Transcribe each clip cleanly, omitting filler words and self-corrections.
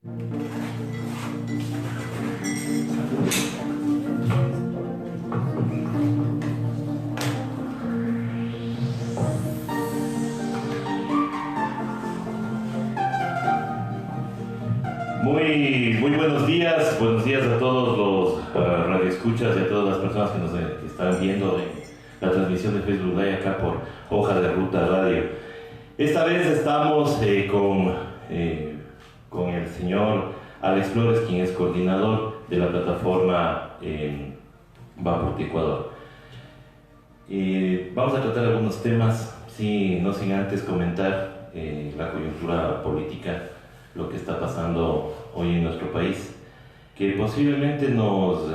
Muy buenos días a todos los radioescuchas y a todas las personas que nos están viendo en la transmisión de Facebook Live acá por Hoja de Ruta Radio. Esta vez estamos con el señor Alex Flores, quien es coordinador de la plataforma Baporte Ecuador. Vamos a tratar algunos temas, no sin antes comentar la coyuntura política, lo que está pasando hoy en nuestro país, que posiblemente nos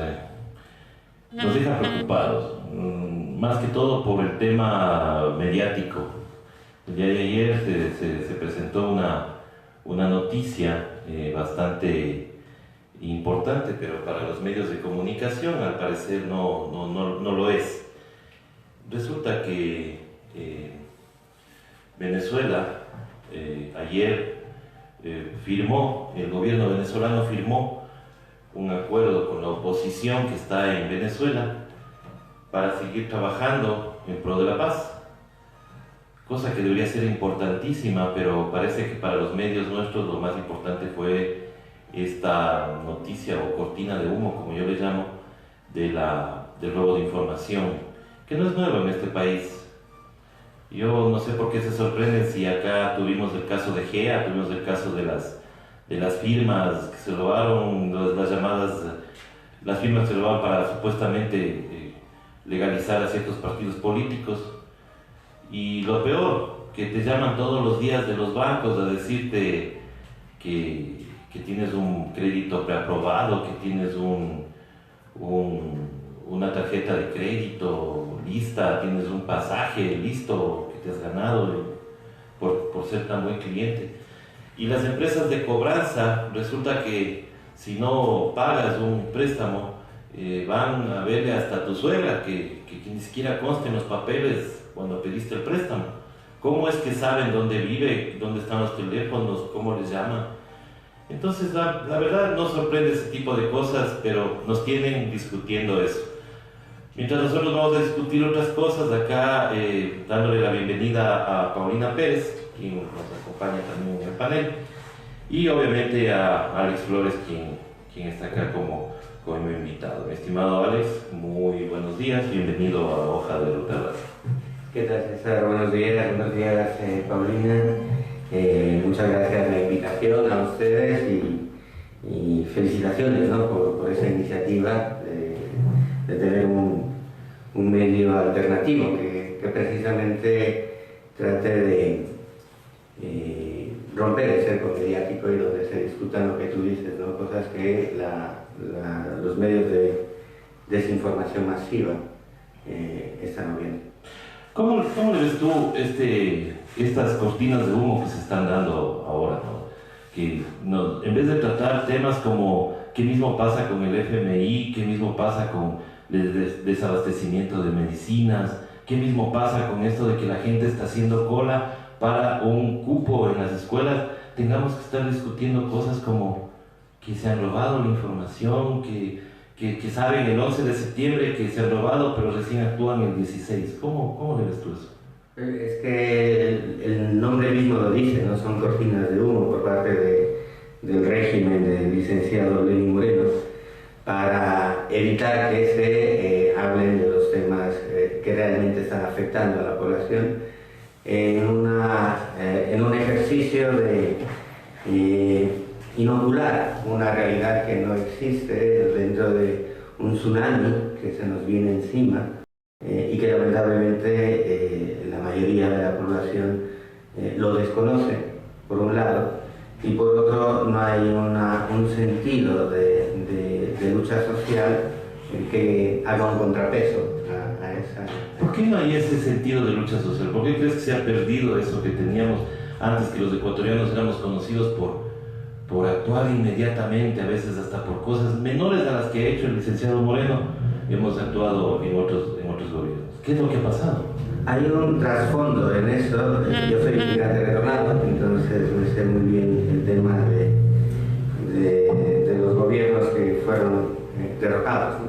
deja preocupados, más que todo por el tema mediático. El día de ayer se presentó una noticia bastante importante, pero para los medios de comunicación al parecer no lo es. Resulta que Venezuela ayer el gobierno venezolano firmó un acuerdo con la oposición que está en Venezuela para seguir trabajando en pro de la paz, cosa que debería ser importantísima, pero parece que para los medios nuestros lo más importante fue esta noticia o cortina de humo, como yo le llamo, del robo de información, que no es nuevo en este país. Yo no sé por qué se sorprenden si acá tuvimos el caso de GEA, tuvimos el caso de las firmas que se robaron, las firmas que se robaron para supuestamente legalizar a ciertos partidos políticos. Y lo peor, que te llaman todos los días de los bancos a decirte que tienes un crédito preaprobado, que tienes una tarjeta de crédito lista, tienes un pasaje listo que te has ganado por ser tan buen cliente. Y las empresas de cobranza, resulta que si no pagas un préstamo, van a verle hasta a tu suegra, que ni siquiera conste en los papeles cuando pediste el préstamo. ¿Cómo es que saben dónde vive, dónde están los teléfonos, cómo les llaman? Entonces, la verdad no sorprende ese tipo de cosas, pero nos tienen discutiendo eso. Mientras nosotros vamos a discutir otras cosas, acá dándole la bienvenida a Paulina Pérez, quien nos acompaña también en el panel, y obviamente a Alex Flores, quien está acá como invitado. Mi estimado Alex, muy buenos días, bienvenido a Hoja de Ruta Radio. ¿Qué tal, César? Buenos días, Paulina. Muchas gracias por la invitación a ustedes y felicitaciones, ¿no? por esa iniciativa de tener un medio alternativo que precisamente trate de romper el cerco mediático y donde se discutan lo que tú dices, ¿no? Cosas que los medios de desinformación masiva están viendo. ¿Cómo le ves tú estas cortinas de humo que se están dando ahora, ¿no? Que en vez de tratar temas como qué mismo pasa con el FMI, qué mismo pasa con el desabastecimiento de medicinas, qué mismo pasa con esto de que la gente está haciendo cola para un cupo en las escuelas, tengamos que estar discutiendo cosas como que se han robado la información, que saben el 11 de septiembre que se han robado, pero recién actúan el 16. ¿Cómo le ves tú eso? Es que el nombre mismo lo dice, ¿no? Son cortinas de humo por parte del régimen del licenciado Lenín Moreno para evitar que se hablen de los temas que realmente están afectando a la población en un ejercicio de inocular una realidad que no existe dentro de un tsunami que se nos viene encima y que lamentablemente la mayoría de la población lo desconoce, por un lado, y por otro no hay un sentido de lucha social que haga un contrapeso a esa... ¿Por qué no hay ese sentido de lucha social? ¿Por qué crees que se ha perdido eso que teníamos antes, que los ecuatorianos éramos conocidos por actuar inmediatamente, a veces hasta por cosas menores a las que ha hecho el licenciado Moreno? Hemos actuado en otros gobiernos. ¿Qué es lo que ha pasado? Hay un trasfondo en eso. Yo soy migrante retornado, entonces me sé muy bien el tema fueron derrocados, ¿no?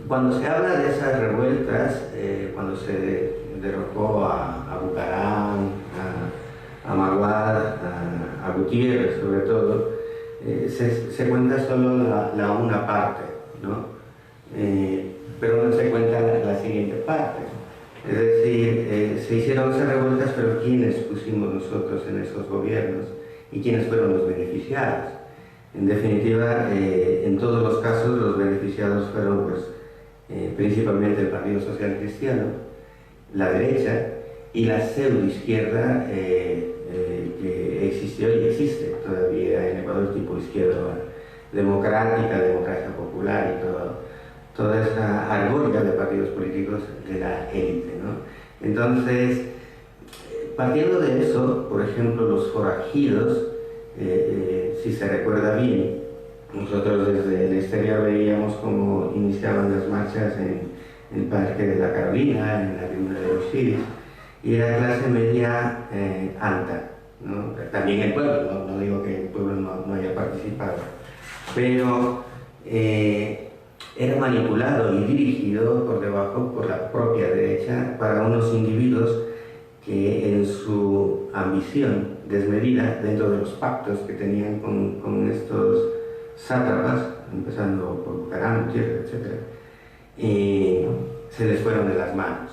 Cuando se habla de esas revueltas, cuando se derrocó a Bucaram, a Maguad, a Gutiérrez sobre todo, se cuenta solo la una parte, ¿no? Pero no se cuenta la siguiente parte. Es decir, se hicieron esas revueltas, pero ¿quiénes pusimos nosotros en esos gobiernos? ¿Y quiénes fueron los beneficiados? En definitiva, en todos los casos los beneficiados fueron pues, principalmente el Partido Social Cristiano, la derecha y la pseudoizquierda que existió y existe todavía en Ecuador, tipo izquierda democrática, democracia popular y toda esa argolla de partidos políticos de la élite, ¿no? Entonces, partiendo de eso, por ejemplo, los forajidos, si se recuerda bien, nosotros desde el exterior veíamos cómo iniciaban las marchas en el Parque de la Carolina, en la Tribuna de los Chiles, y era clase media alta, ¿no? También el pueblo, no digo que el pueblo no haya participado, pero era manipulado y dirigido por debajo por la propia derecha para unos individuos que en su ambición desmedida dentro de los pactos que tenían con estos sátrapas, empezando por Bucaram, Gutiérrez, etc., se les fueron de las manos.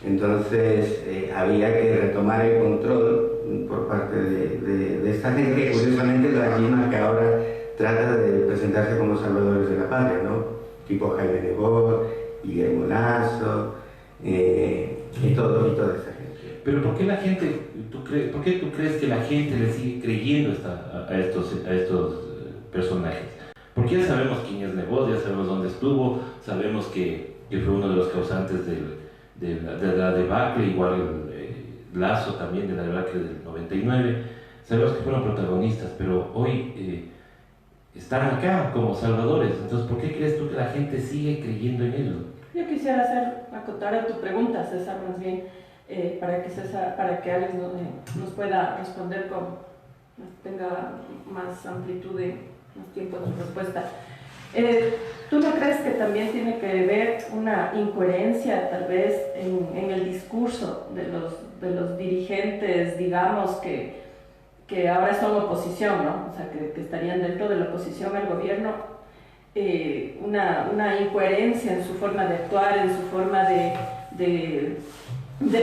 Entonces había que retomar el control por parte de esta gente que curiosamente es la misma que ahora trata de presentarse como salvadores de la patria, ¿no? Tipo Jaime Nebot, Guillermo Lasso y toda esa gente. Pero ¿por qué la gente, por qué tú crees que la gente le sigue creyendo a estos personajes? Porque ya sabemos quién es Nebot, ya sabemos dónde estuvo, sabemos que fue uno de los causantes de la debacle, igual Lasso también de la debacle del 99, sabemos que fueron protagonistas, pero hoy están acá como salvadores. Entonces, ¿por qué crees tú que la gente sigue creyendo en ellos? Yo quisiera acotar a tu pregunta, César, más bien, para que Alex nos pueda responder tenga más amplitud y más tiempo en su respuesta. ¿Tú no crees que también tiene que ver una incoherencia tal vez en el discurso de los dirigentes, digamos, que ahora son oposición, ¿no? O sea, que estarían dentro de la oposición al gobierno, una incoherencia en su forma de actuar, en su forma de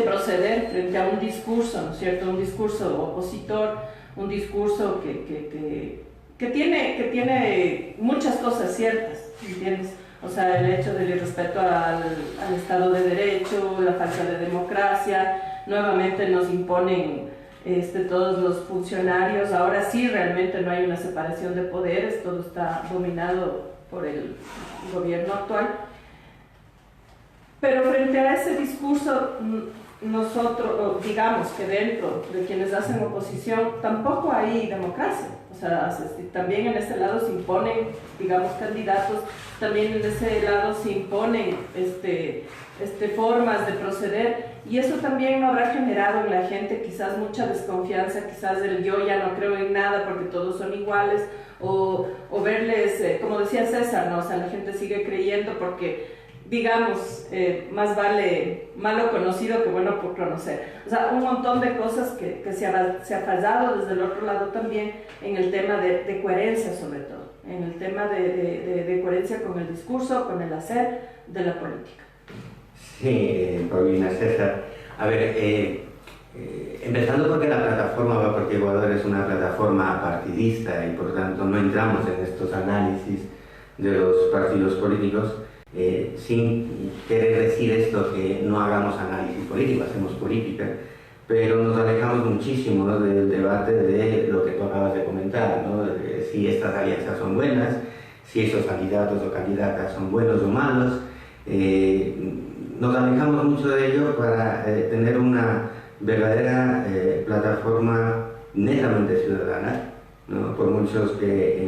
proceder frente a un discurso, ¿no es cierto? Un discurso opositor, un discurso que tiene muchas cosas ciertas, ¿entiendes? O sea, el hecho del irrespeto al Estado de Derecho, la falta de democracia, nuevamente nos imponen todos los funcionarios. Ahora sí realmente no hay una separación de poderes, todo está dominado por el gobierno actual. Pero frente a ese discurso, nosotros, digamos que dentro de quienes hacen oposición, tampoco hay democracia. O sea, también en ese lado se imponen, digamos, candidatos, también en ese lado se imponen formas de proceder, y eso también no habrá generado en la gente quizás mucha desconfianza, quizás el yo ya no creo en nada porque todos son iguales, o verles, como decía César, ¿no? O sea, la gente sigue creyendo porque, digamos, más vale malo conocido que bueno por conocer. O sea, un montón de cosas que se ha fallado desde el otro lado también en el tema de coherencia, sobre todo, en el tema de coherencia con el discurso, con el hacer de la política. Sí, Paulina, César. A ver, empezando porque la plataforma Va por Ecuador es una plataforma partidista y por tanto no entramos en estos análisis de los partidos políticos. Sin querer decir esto que no hagamos análisis político, hacemos política, pero nos alejamos muchísimo, ¿no?, del debate de lo que tú acabas de comentar, ¿no?, de si estas alianzas son buenas, si esos candidatos o candidatas son buenos o malos. Nos alejamos mucho de ello para tener una verdadera plataforma netamente ciudadana, ¿no?, por muchos que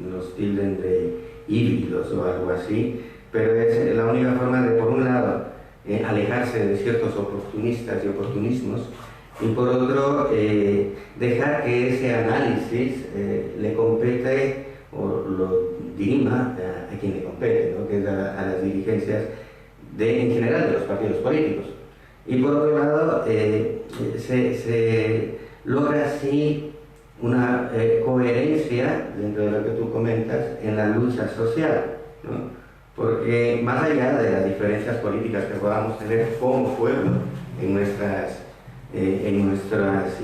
nos tilden de híbridos o algo así. Pero es la única forma de, por un lado, alejarse de ciertos oportunistas y oportunismos, y por otro, dejar que ese análisis le compete lo dirima a quien le compete, ¿no? Que es a las dirigencias en general de los partidos políticos. Y por otro lado, se logra así una coherencia, dentro de lo que tú comentas, en la lucha social, ¿no? Porque más allá de las diferencias políticas que podamos tener como pueblo en nuestras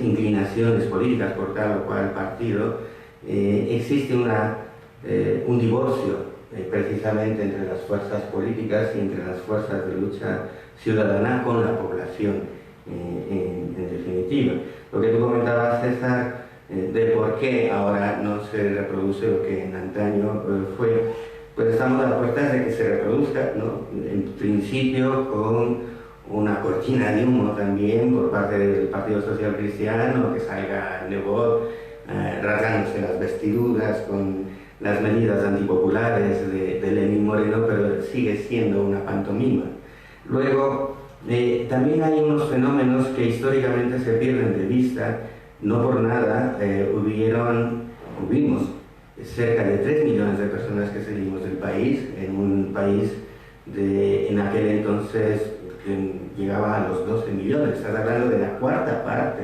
inclinaciones políticas por tal o cual partido, existe un divorcio precisamente entre las fuerzas políticas y entre las fuerzas de lucha ciudadana con la población, en definitiva. Lo que tú comentabas, César, de por qué ahora no se reproduce lo que en antaño fue, pues estamos a las puertas de que se reproduzca, ¿no? En principio con una cortina de humo también por parte del Partido Social Cristiano, que salga Nebot rasgándose las vestiduras con las medidas antipopulares de Lenín Moreno, pero sigue siendo una pantomima. Luego, también hay unos fenómenos que históricamente se pierden de vista. No por nada hubimos cerca de 3 millones de personas que salimos del país, en un país en aquel entonces que llegaba a los 12 millones. Estás hablando de la cuarta parte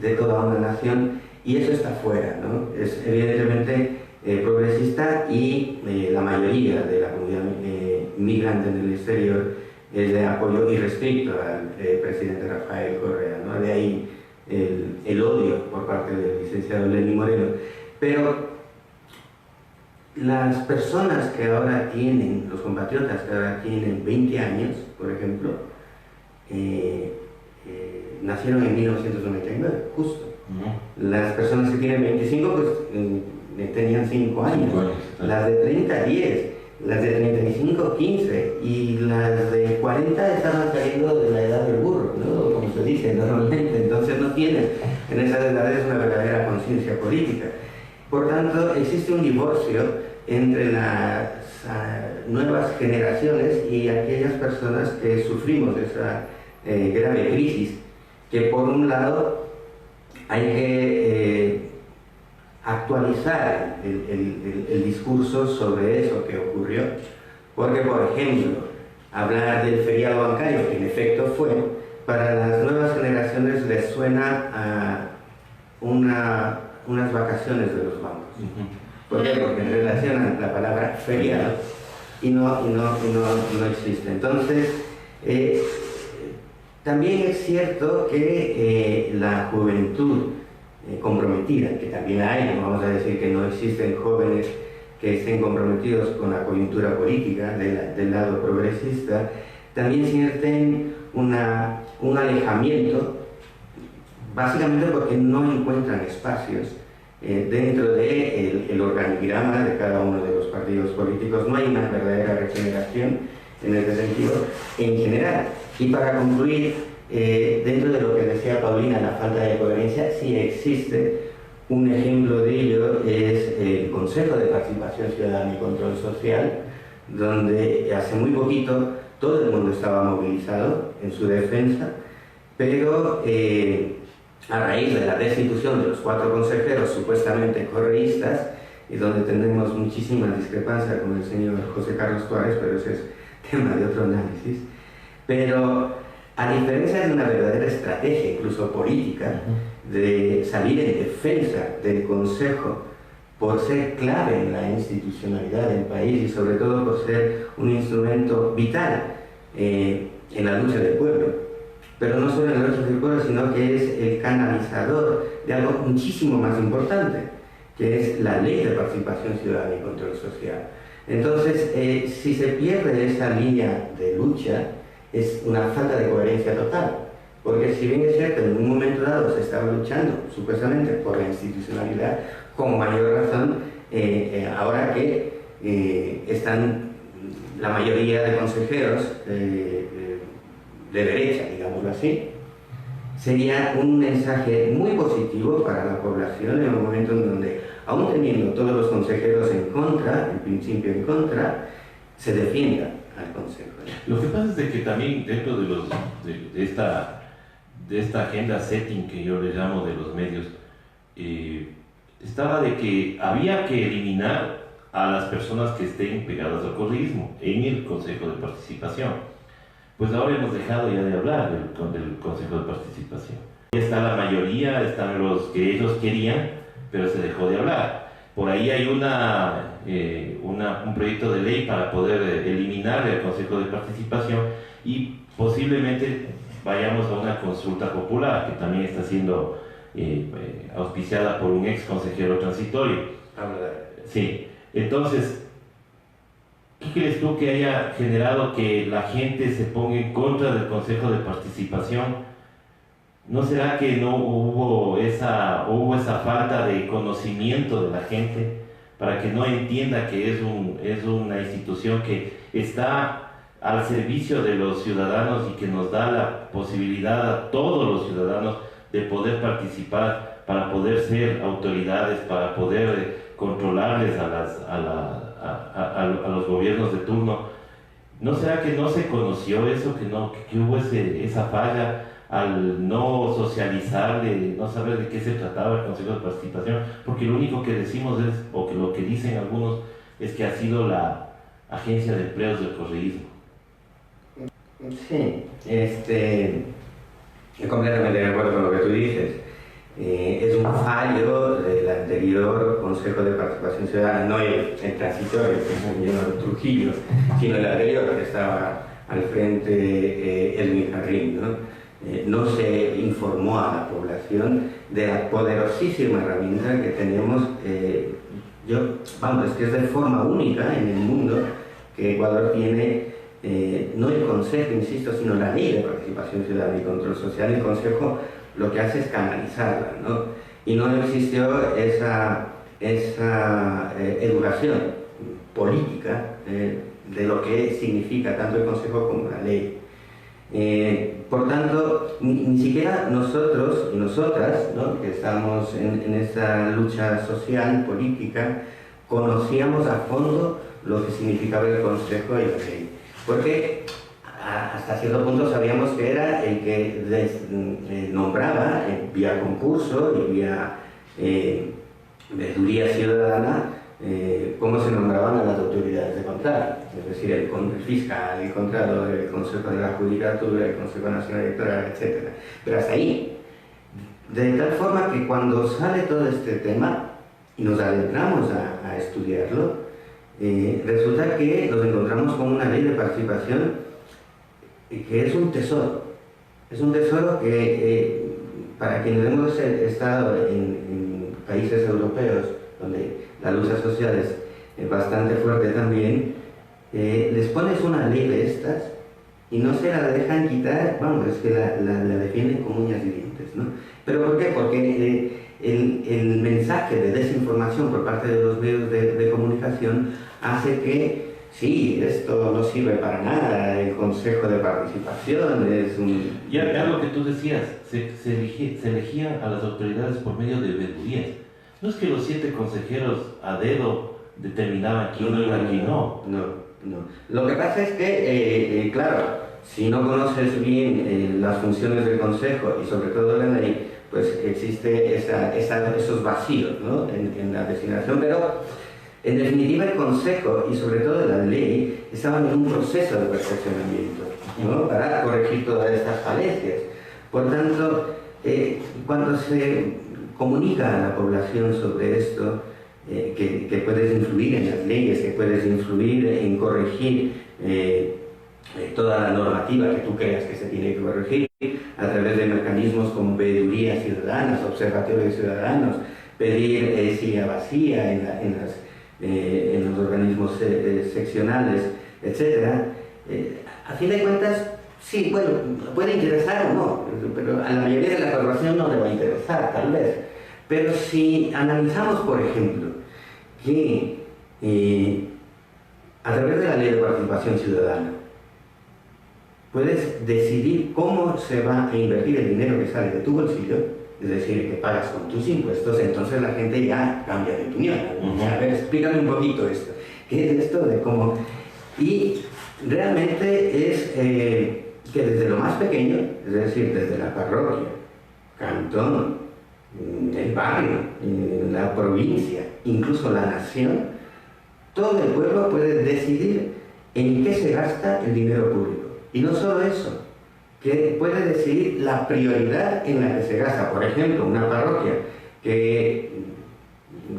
de toda una nación, y eso está fuera, ¿no? Es evidentemente progresista, y la mayoría de la comunidad migrante en el exterior es de apoyo irrestricto al presidente Rafael Correa, ¿no? De ahí el odio por parte del licenciado Lenín Moreno. Pero las personas que ahora tienen, los compatriotas que ahora tienen 20 años, por ejemplo, nacieron en 1999, justo. Las personas que tienen 25, pues tenían 5 años. Las de 30, 10. Las de 35, 15. Y las de 40 estaban saliendo de la edad del burro, ¿no? Como se dice normalmente. Entonces no tienen en esas edades una verdadera conciencia política. Por tanto, existe un divorcio entre las nuevas generaciones y aquellas personas que sufrimos de esa grave crisis, que por un lado hay que actualizar el discurso sobre eso que ocurrió, porque, por ejemplo, hablar del feriado bancario, que en efecto fue, para las nuevas generaciones les suena a unas vacaciones de los bancos. ¿Por qué? Porque relacionan la palabra feriado y no existe. Entonces, también es cierto que la juventud comprometida, que también hay, no vamos a decir que no existen jóvenes que estén comprometidos con la coyuntura política del lado progresista, también sienten un alejamiento, básicamente porque no encuentran espacios dentro del organigrama de cada uno de los partidos políticos. No hay una verdadera regeneración en este sentido en general. Y para concluir, dentro de lo que decía Paulina, la falta de coherencia, sí existe. Un ejemplo de ello es el Consejo de Participación Ciudadana y Control Social, donde hace muy poquito todo el mundo estaba movilizado en su defensa, pero a raíz de la destitución de los 4 consejeros supuestamente correístas, y donde tenemos muchísimas discrepancias con el señor José Carlos Tuárez, pero ese es tema de otro análisis. Pero a diferencia de una verdadera estrategia, incluso política, de salir en defensa del Consejo por ser clave en la institucionalidad del país y sobre todo por ser un instrumento vital en la lucha del pueblo, pero no solo en la lucha del pueblo, sino que es el canalizador de algo muchísimo más importante, que es la Ley de Participación Ciudadana y Control Social. Entonces, si se pierde esa línea de lucha, es una falta de coherencia total, porque si bien es cierto, en un momento dado se estaba luchando supuestamente por la institucionalidad, con mayor razón, ahora que están la mayoría de consejeros de derecha, digámoslo así, sería un mensaje muy positivo para la población en un momento en donde, aún teniendo todos los consejeros en contra, en principio en contra, se defienda al Consejo. Lo que pasa es de que también dentro de esta agenda setting que yo le llamo de los medios, estaba de que había que eliminar a las personas que estén pegadas al correísmo en el Consejo de Participación. Pues ahora hemos dejado ya de hablar del Consejo de Participación. Ya está la mayoría, están los que ellos querían, pero se dejó de hablar. Por ahí hay un proyecto de ley para poder eliminar el Consejo de Participación y posiblemente vayamos a una consulta popular que también está siendo auspiciada por un ex consejero transitorio. Sí, entonces, ¿qué crees tú que haya generado que la gente se ponga en contra del Consejo de Participación? ¿No será que no hubo esa falta de conocimiento de la gente para que no entienda que es una institución que está al servicio de los ciudadanos y que nos da la posibilidad a todos los ciudadanos de poder participar, para poder ser autoridades, para poder controlarles a los gobiernos de turno? ¿No será que no se conoció eso, que hubo esa falla al no socializarle, no saber de qué se trataba el Consejo de Participación? Porque lo único que decimos es, o que lo que dicen algunos, es que ha sido la Agencia de Empleos del correísmo. Sí, estoy completamente de acuerdo con lo que tú dices. Es un fallo del anterior Consejo de Participación Ciudadana, no el transitorio, que es el señor Trujillo, sino el anterior, que estaba al frente Edwin Jarrín, ¿no? No se informó a la población de la poderosísima herramienta que tenemos. Es que es de forma única en el mundo que Ecuador tiene, no el Consejo, insisto, sino la Ley de Participación Ciudadana y Control Social. El Consejo lo que hace es canalizarla, ¿no? Y no existió esa educación política de lo que significa tanto el Consejo como la ley. Por tanto, ni siquiera nosotros y nosotras, ¿no?, que estamos en esta lucha social, política, conocíamos a fondo lo que significaba el Consejo y la ley. Porque hasta cierto punto sabíamos que era el que nombraba vía concurso y vía veeduría ciudadana cómo se nombraban a las autoridades de control, es decir, el fiscal, el contralor, el Consejo de la Judicatura, el Consejo Nacional Electoral, etc. Pero hasta ahí, de tal forma que cuando sale todo este tema y nos adentramos a estudiarlo, resulta que nos encontramos con una ley de participación que es un tesoro. Es un tesoro que para quienes hemos estado en países europeos donde la lucha social es bastante fuerte también, les pones una ley de estas y no se la dejan quitar, es que la defienden con uñas y dientes, ¿no? ¿Pero por qué? Porque el mensaje de desinformación por parte de los medios de comunicación hace que sí, esto no sirve para nada, el Consejo de Participación es un... Ya lo que tú decías, se elegían a las autoridades por medio de veedurías. No es que los 7 consejeros a dedo determinaban quién iba y quién no. No. Lo que pasa es que, claro, si no conoces bien las funciones del Consejo y sobre todo la ley, pues existe esos vacíos, ¿no?, en la designación, pero en definitiva el Consejo y sobre todo la ley estaban en un proceso de perfeccionamiento, ¿no?, para corregir todas estas falencias. Por tanto, cuando se comunica a la población sobre esto, que puedes influir en las leyes, que puedes influir en corregir toda la normativa que tú creas que se tiene que corregir a través de mecanismos como veedurías ciudadanas, observatorios ciudadanos, pedir silla vacía en los organismos seccionales, etc. A fin de cuentas, sí, bueno, puede interesar o no, pero a la mayoría de la población no le va a interesar, tal vez. Pero si analizamos, por ejemplo, que a través de la Ley de Participación Ciudadana puedes decidir cómo se va a invertir el dinero que sale de tu bolsillo, es decir, que pagas con tus impuestos, entonces la gente ya cambia de opinión. A ver, explícame un poquito esto. ¿Qué es esto de cómo? Y realmente es que desde lo más pequeño, es decir, desde la parroquia, cantón, el barrio, la provincia, incluso la nación, todo el pueblo puede decidir en qué se gasta el dinero público. Y no solo eso, que puede decidir la prioridad en la que se gasta. Por ejemplo, una parroquia que,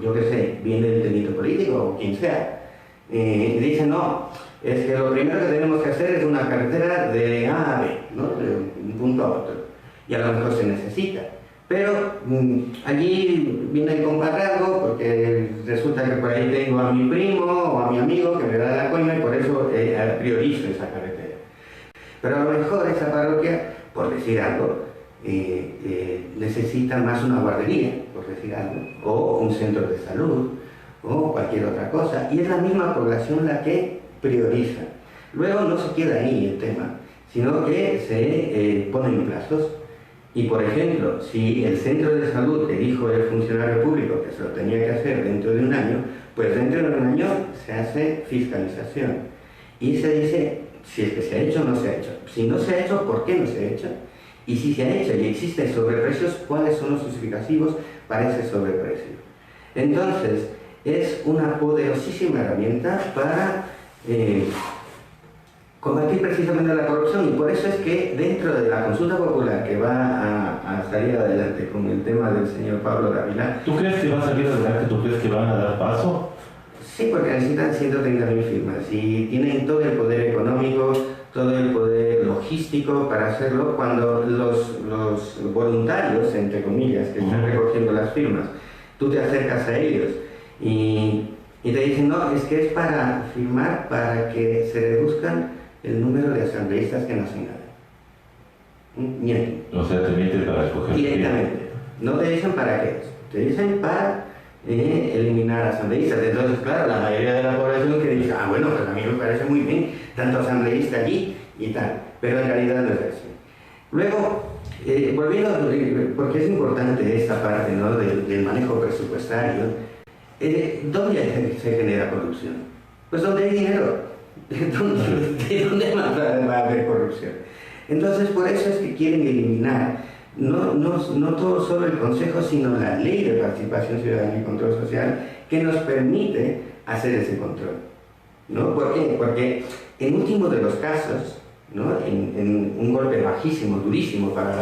yo qué sé, viene del delito político o quien sea, y dice, no, es que lo primero que tenemos que hacer es una carretera de A a B, ¿no? De un punto a otro. Y a lo mejor se necesita. Pero allí viene el compadrazgo porque resulta que por ahí tengo a mi primo o a mi amigo que me da la coima y por eso priorizo esa carretera. Pero a lo mejor esa parroquia, por decir algo, necesita más una guardería, por decir algo, o un centro de salud, o cualquier otra cosa. Y es la misma población la que prioriza. Luego no se queda ahí el tema, sino que se ponen plazos. Y por ejemplo, si el centro de salud le dijo el funcionario público que se lo tenía que hacer dentro de un año, pues dentro de un año se hace fiscalización. Y se dice si es que se ha hecho o no se ha hecho. Si no se ha hecho, ¿por qué no se ha hecho? Y si se ha hecho y existen sobreprecios, ¿cuáles son los justificativos para ese sobreprecio? Entonces, es una poderosísima herramienta para combatir precisamente la corrupción, y por eso es que dentro de la consulta popular que va a salir adelante con el tema del señor Pablo Dávila... ¿Tú crees que va a salir adelante? ¿Tú crees que van a dar paso? Sí, porque necesitan 130.000 firmas y tienen todo el poder económico, todo el poder logístico para hacerlo, cuando los voluntarios, entre comillas, que están recogiendo las firmas, tú te acercas a ellos y te dicen, no, es que es para firmar para que se reduzcan el número de asambleístas que no hacen nada. Mienten. O sea, te mienten para escoger. Directamente. No te dicen para qué, te dicen para eliminar asambleístas. Entonces, claro, la mayoría de la población que dice, ah, bueno, pues a mí me parece muy bien, tanto asambleísta allí y tal, pero en realidad no es así. Luego, volviendo, porque es importante esta parte, ¿no?, del manejo presupuestario, ¿dónde se genera corrupción? Pues donde hay dinero. ¿De dónde más va a haber corrupción? Entonces, por eso es que quieren eliminar no todo solo el Consejo, sino la Ley de Participación Ciudadana y Control Social, que nos permite hacer ese control, ¿no? ¿Por qué? Porque en último de los casos, ¿no?, en un golpe bajísimo, durísimo para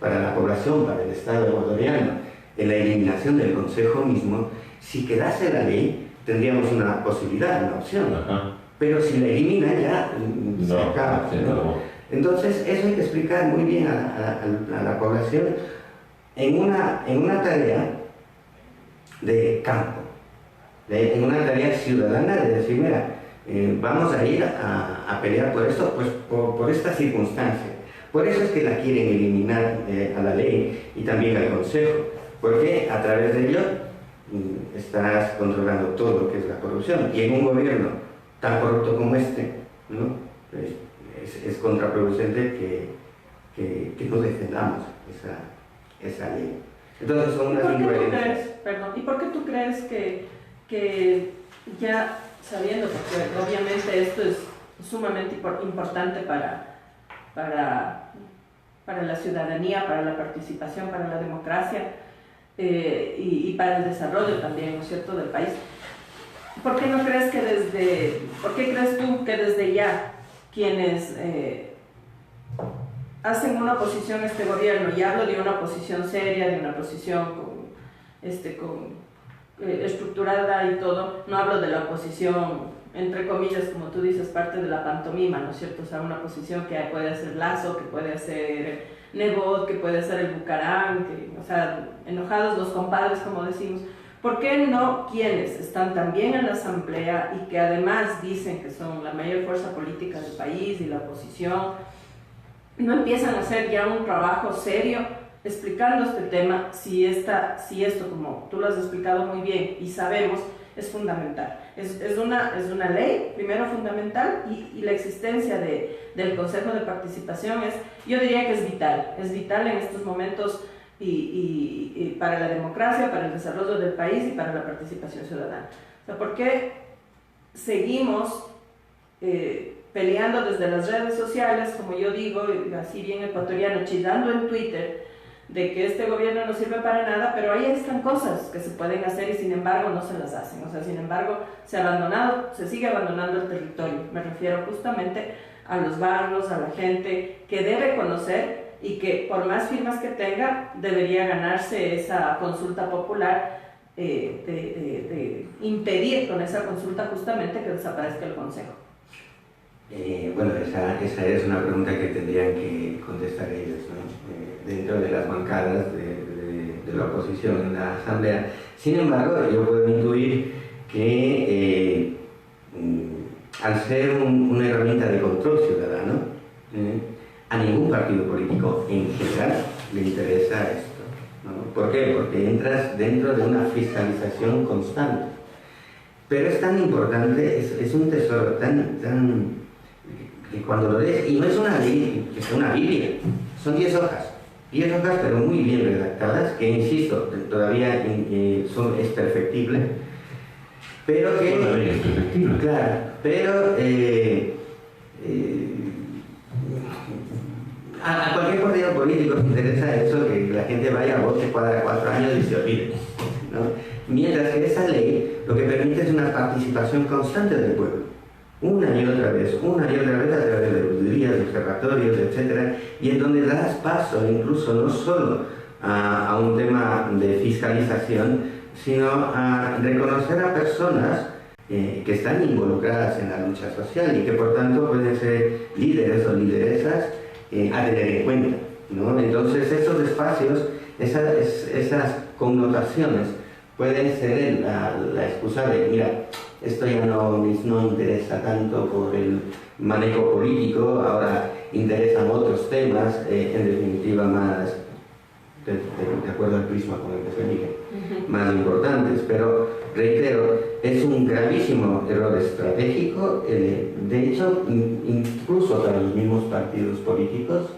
la población, para el Estado ecuatoriano, en la eliminación del Consejo mismo, si quedase la ley, tendríamos una posibilidad, una opción. Ajá. Pero si la elimina ya se acaba, ¿no? Entonces eso hay que explicar muy bien a la población en una tarea de campo, en una tarea ciudadana de decir, mira, vamos a ir a pelear por esto, pues por esta circunstancia. Por eso es que la quieren eliminar a la ley y también al Consejo, porque a través de ello estás controlando todo lo que es la corrupción. Y en un gobierno tan corrupto como este, ¿no?, es contraproducente que no defendamos esa ley. Entonces son unas incoherencias. ¿Y por qué tú crees que ya sabiendo, porque obviamente esto es sumamente importante para la ciudadanía, para la participación, para la democracia y para el desarrollo también, ¿no es cierto?, del país? ¿Por qué crees tú que desde ya quienes hacen una oposición a este gobierno, y hablo de una oposición seria, de una oposición estructurada y todo, no hablo de la oposición, entre comillas, como tú dices, parte de la pantomima, ¿no es cierto? O sea, una oposición que puede hacer Lazo, que puede hacer Nebot, que puede hacer el Bucarán, o sea, enojados los compadres, como decimos. ¿Por qué no quienes están también en la asamblea y que además dicen que son la mayor fuerza política del país y la oposición, no empiezan a hacer ya un trabajo serio explicando este tema, si esto, como tú lo has explicado muy bien y sabemos, es fundamental? Es una ley, primero, fundamental, y la existencia del Consejo de Participación yo diría que es vital en estos momentos, y para la democracia, para el desarrollo del país y para la participación ciudadana. O sea, ¿por qué seguimos peleando desde las redes sociales, como yo digo, así bien ecuatoriano, chillando en Twitter, de que este gobierno no sirve para nada, pero ahí están cosas que se pueden hacer y sin embargo no se las hacen. O sea, sin embargo se sigue abandonando el territorio. Me refiero justamente a los barrios, a la gente que debe conocer y que por más firmas que tenga debería ganarse esa consulta popular, de impedir con esa consulta justamente que desaparezca el Consejo. Bueno, esa es una pregunta que tendrían que contestar ellos, ¿no? Dentro de las bancadas de la oposición en la Asamblea. Sin embargo, yo puedo intuir que al ser una herramienta de control ciudadano, a ningún partido político en general le interesa esto, ¿no? ¿Por qué? Porque entras dentro de una fiscalización constante. Pero es tan importante, es un tesoro tan que cuando lo lees, y no es una ley, es una Biblia, son 10 hojas, pero muy bien redactadas, que insisto, todavía es perfectible, pero que... Todavía es perfectible. Claro, pero a cualquier partido político le interesa eso, que la gente vaya a votar cada 4 años y se olvide, ¿no? Mientras que esa ley lo que permite es una participación constante del pueblo. Una y otra vez a través de auditorías, de observatorios, etc. Y en donde das paso incluso no solo a un tema de fiscalización, sino a reconocer a personas que están involucradas en la lucha social y que por tanto pueden ser líderes o lideresas a tener en cuenta, ¿no? Entonces esos espacios, esas connotaciones pueden ser la excusa de, mira, esto ya no interesa tanto por el manejo político, ahora interesan otros temas, en definitiva más, de acuerdo al prisma con el que se elige, más importantes. Pero, reitero, es un gravísimo error estratégico, de hecho, incluso para los mismos partidos políticos,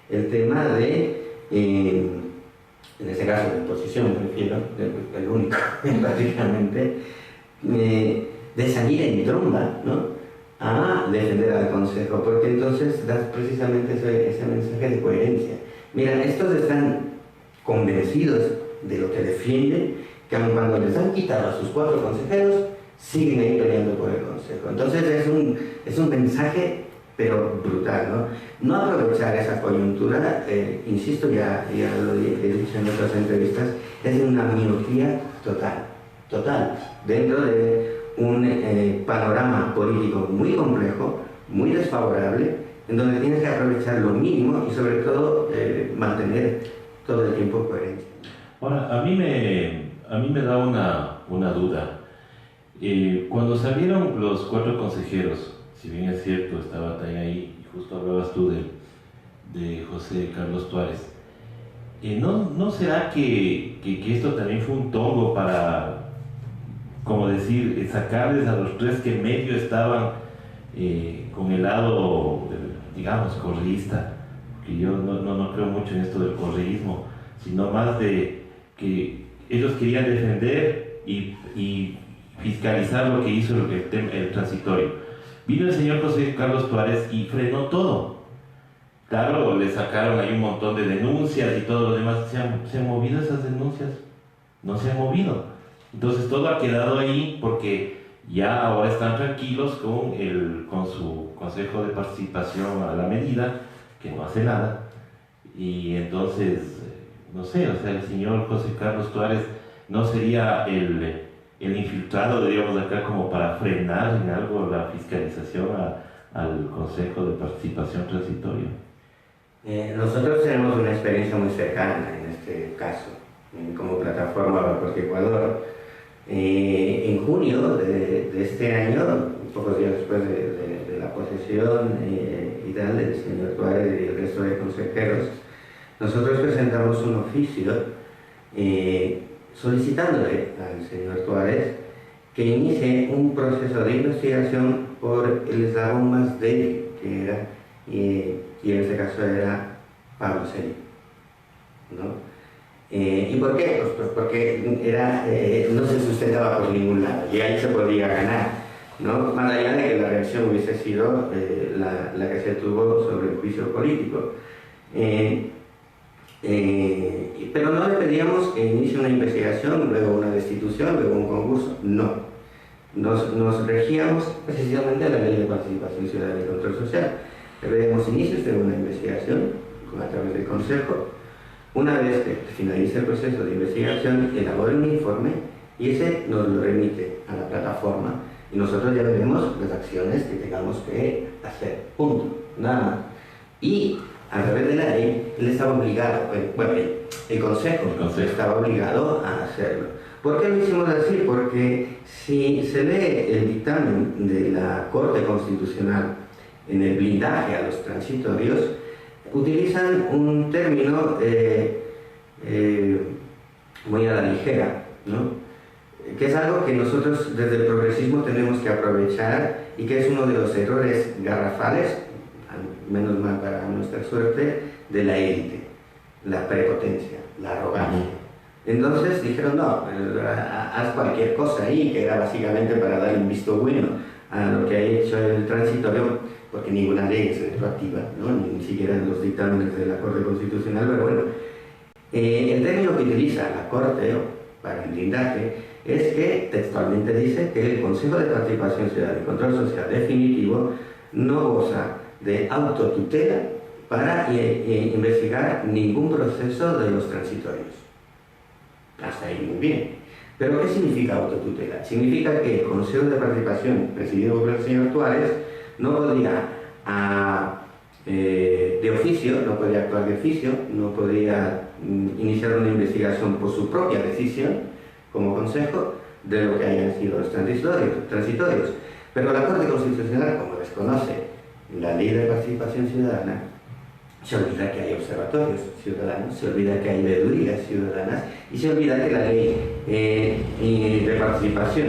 el tema de, en este caso de oposición, me refiero, el único prácticamente, de salir en tromba, ¿no?, a defender al Consejo, porque entonces das precisamente ese mensaje de coherencia. Mira, estos están convencidos de lo que defienden, que aun cuando les han quitado a sus 4 consejeros, siguen ahí peleando por el Consejo. Entonces es un mensaje, pero brutal, ¿no? No aprovechar esa coyuntura, insisto, ya lo he dicho en otras entrevistas, es una miopía total, dentro de un panorama político muy complejo, muy desfavorable, en donde tienes que aprovechar lo mínimo y sobre todo mantener todo el tiempo coherencia. Ahora, a mí me da una duda. Cuando salieron los 4 consejeros, si bien es cierto, estaba también ahí, y justo hablabas tú de José Carlos Tuárez, ¿no será que esto también fue un tongo para, como decir, sacarles a los 3 que en medio estaban con el lado, digamos, correísta? Que yo no creo mucho en esto del correísmo, sino más de que ellos querían defender y fiscalizar lo que hizo el transitorio. Vino el señor José Carlos Tuárez y frenó todo. Claro, le sacaron ahí un montón de denuncias y todo lo demás. ¿Se han movido esas denuncias? No se han movido. Entonces todo ha quedado ahí porque ya ahora están tranquilos con su Consejo de Participación a la Medida, que no hace nada. Y entonces, no sé, o sea, el señor José Carlos Tuárez no sería el infiltrado, digamos, acá como para frenar en algo la fiscalización al Consejo de Participación Transitorio. Nosotros tenemos una experiencia muy cercana en este caso, como plataforma Aporte Ecuador. En junio de este año, pocos días después de la posesión y tal del señor Tuárez y el resto de consejeros, nosotros presentamos un oficio solicitándole al señor Tuárez que inicie un proceso de investigación por el eslabón más débil que era, y en este caso era Pablo Celis, ¿no? ¿Y por qué? Pues porque no se sustentaba por ningún lado y ahí se podía ganar, ¿no? Más allá de que la reacción hubiese sido la que se tuvo sobre el juicio político. Pero no le pedíamos que inicie una investigación, luego una destitución, luego un concurso, no. Nos regíamos precisamente a la Ley de Participación Ciudadana y Control Social. Le pedíamos inicios de una investigación a través del Consejo. Una vez que finalice el proceso de investigación, elabore un informe y ese nos lo remite a la plataforma y nosotros ya veremos las acciones que tengamos que hacer. Punto. Nada más. Y a través de la ley, él estaba obligado, el Consejo estaba obligado a hacerlo. ¿Por qué lo hicimos así? Porque si se lee el dictamen de la Corte Constitucional en el blindaje a los transitorios, utilizan un término muy a la ligera, ¿no? Que es algo que nosotros desde el progresismo tenemos que aprovechar y que es uno de los errores garrafales, menos mal para nuestra suerte, de la élite, la prepotencia, la arrogancia. Entonces dijeron, no, haz cualquier cosa ahí, que era básicamente para dar un visto bueno a lo que ha hecho el transitorio, porque ninguna ley es retroactiva, ¿no? Ni siquiera en los dictámenes de la Corte Constitucional, pero bueno, el término que utiliza la Corte para el blindaje es que textualmente dice que el Consejo de Participación Ciudadana y Control Social definitivo no goza de autotutela para investigar ningún proceso de los transitorios. Hasta ahí muy bien. ¿Pero qué significa autotutela? Significa que el Consejo de Participación, presidido por el señor Tuárez, no podía de oficio, no podía actuar de oficio, no podía iniciar una investigación por su propia decisión como consejo de lo que hayan sido los transitorios. Pero la Corte Constitucional, como desconoce la Ley de Participación Ciudadana, se olvida que hay observatorios ciudadanos, se olvida que hay veedurías ciudadanas y se olvida que la Ley de Participación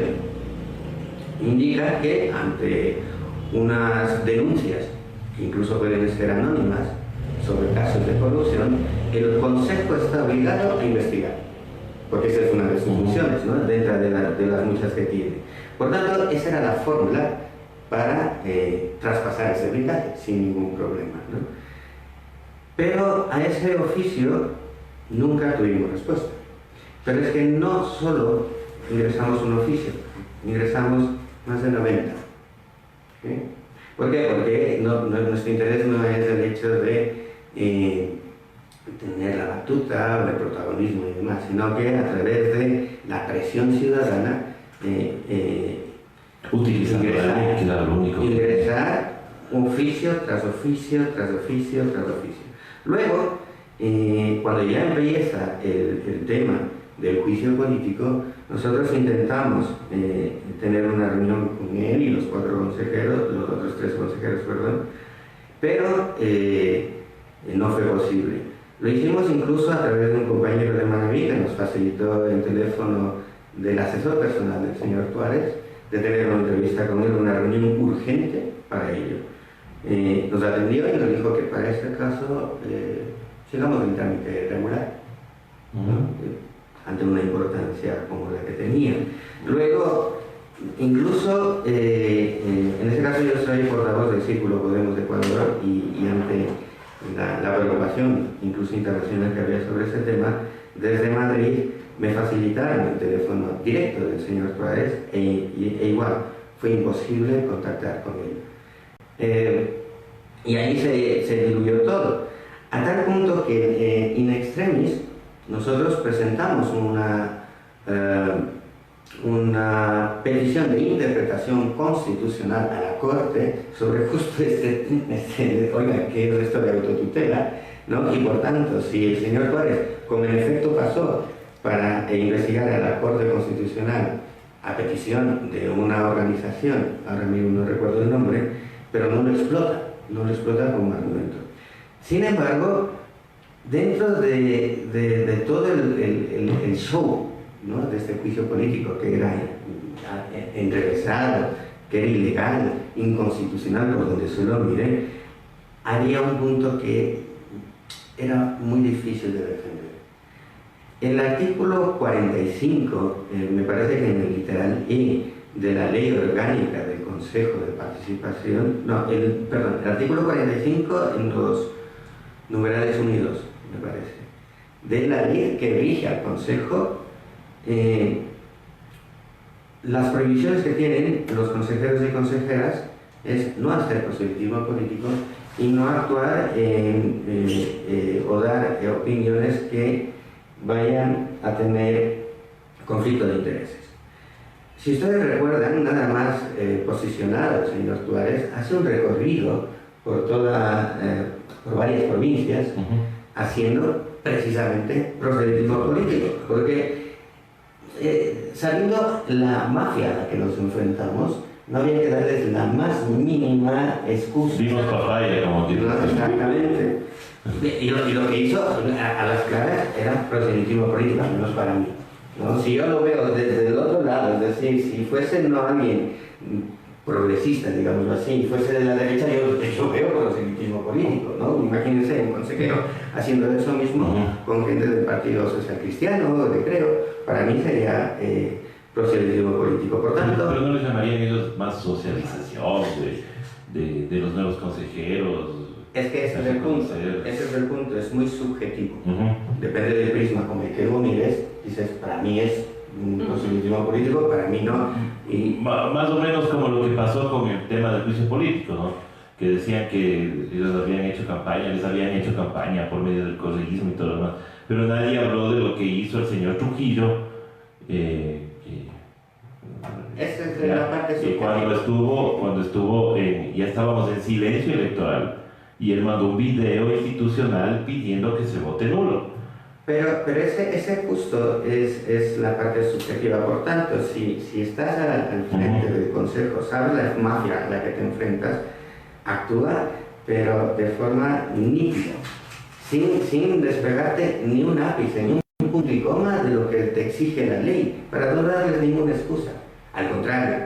indica que ante unas denuncias, que incluso pueden ser anónimas, sobre casos de corrupción, el Consejo está obligado a investigar, porque esa es una de sus funciones, ¿no? Dentro de las muchas que tiene. Por tanto, esa era la fórmula para traspasar ese blindaje sin ningún problema, ¿no? Pero a ese oficio nunca tuvimos respuesta. Pero es que no solo ingresamos un oficio, ingresamos más de 90. ¿Sí? ¿Por qué? Porque nuestro interés no es el hecho de tener la batuta o el protagonismo y demás, sino que a través de la presión ciudadana ingresar oficio tras oficio, tras oficio, tras oficio. Luego, cuando ya empieza el tema del juicio político, nosotros intentamos tener una reunión con él y los otros tres consejeros, pero no fue posible. Lo hicimos incluso a través de un compañero de Manaví que nos facilitó el teléfono del asesor personal del señor Tuárez, de tener una entrevista con él, una reunión urgente para ello. Nos atendió y nos dijo que para este caso sigamos el trámite regular, ¿no? Ante una importancia como la que tenía. Luego, incluso, en este caso yo soy portavoz del Círculo Podemos de Ecuador y ante la preocupación, incluso internacional, que había sobre ese tema, desde Madrid me facilitaron el teléfono directo del señor Tuárez e igual fue imposible contactar con él. Y ahí se diluyó todo, a tal punto que in extremis nosotros presentamos una petición de interpretación constitucional a la Corte sobre justo oiga, ¿qué es esto de autotutela? ¿No? Y por tanto, si el señor Tuárez, como en efecto pasó para investigar a la Corte Constitucional a petición de una organización, ahora mismo no recuerdo el nombre, pero no lo explota como argumento. Sin embargo, dentro de todo el show, ¿no?, de este juicio político, que era enrevesado, que era ilegal, inconstitucional por donde se lo mire, había un punto que era muy difícil de defender. El artículo 45, me parece que en el literal E de la Ley Orgánica del Consejo de Participación, el artículo 45 en los numerales unidos, me parece. de la ley que rige al Consejo, las prohibiciones que tienen los consejeros y consejeras es no hacer proselitismo político y no actuar o dar opiniones que vayan a tener conflicto de intereses. Si ustedes recuerdan, nada más posicionado el señor Tuárez hace un recorrido por varias provincias, haciendo precisamente proselitismo político, porque sabiendo la mafia a la que nos enfrentamos, no había que darles la más mínima excusa. Vimos papaya, como digo. Exactamente. Y lo que hizo a las claras era proselitismo político, al menos para mí, ¿no? Si yo lo veo desde el otro lado, es decir, si fuese no alguien progresista, digámoslo así, fuese de la derecha, yo veo proselitismo político, ¿no? Imagínense un consejero haciendo eso mismo con gente del Partido Social Cristiano, de Creo, para mí sería proselitismo político. Por tanto, pero no les llamarían ellos más socialización de los nuevos consejeros. Es que ese es el punto, es muy subjetivo. Depende del prisma con el que lo mires, dices, para mí es un proselitismo político, para mí no. Y más o menos como lo que pasó con el tema del juicio político, ¿no? Que decían que ellos les habían hecho campaña por medio del correísmo y todo lo demás, pero nadie habló de lo que hizo el señor Trujillo, esa es la parte subjetiva. Cuando estuvo ya estábamos en silencio electoral, y él mandó un video institucional pidiendo que se vote nulo. Pero ese justo es la parte subjetiva. Por tanto, si estás al frente del Consejo, sabes la mafia a la que te enfrentas, actúa, pero de forma nítida, sin despegarte ni un ápice, ni un punto y coma de lo que te exige la ley, para no darles ninguna excusa. Al contrario,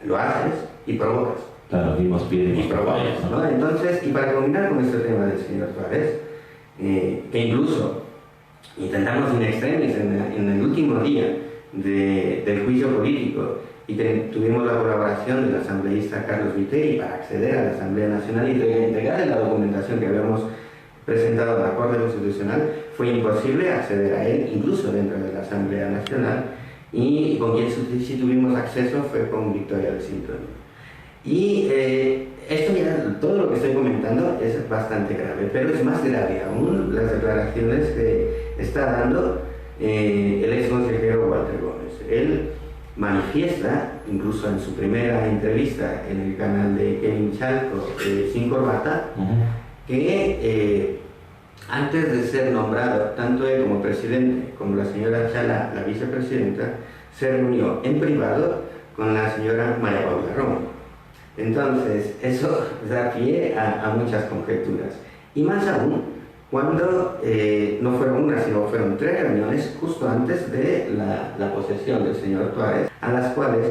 lo haces y provocas. Claro, vimos pie y provocas, ¿no? Entonces, y para combinar con este tema del señor Tuárez, que incluso intentamos in extremis en el último día del juicio político, y tuvimos la colaboración del asambleísta Carlos Viteri para acceder a la Asamblea Nacional y entregar la documentación que habíamos presentado a la Corte Constitucional, fue imposible acceder a él, incluso dentro de la Asamblea Nacional, y con quien sí tuvimos acceso fue con Victoria del Cinturón. Y esto ya, todo lo que estoy comentando es bastante grave, pero es más grave aún las declaraciones que está dando el ex consejero Walter Gómez. Él manifiesta, incluso en su primera entrevista en el canal de Kevin Chalco, Sin Corbata, que antes de ser nombrado, tanto él como presidente, como la señora Chala, la vicepresidenta, se reunió en privado con la señora María Paula Romo. Entonces, eso da pie a muchas conjeturas. Y más aún, cuando no fueron una, sino fueron 3 reuniones justo antes de la posesión del señor Tuárez, a las cuales,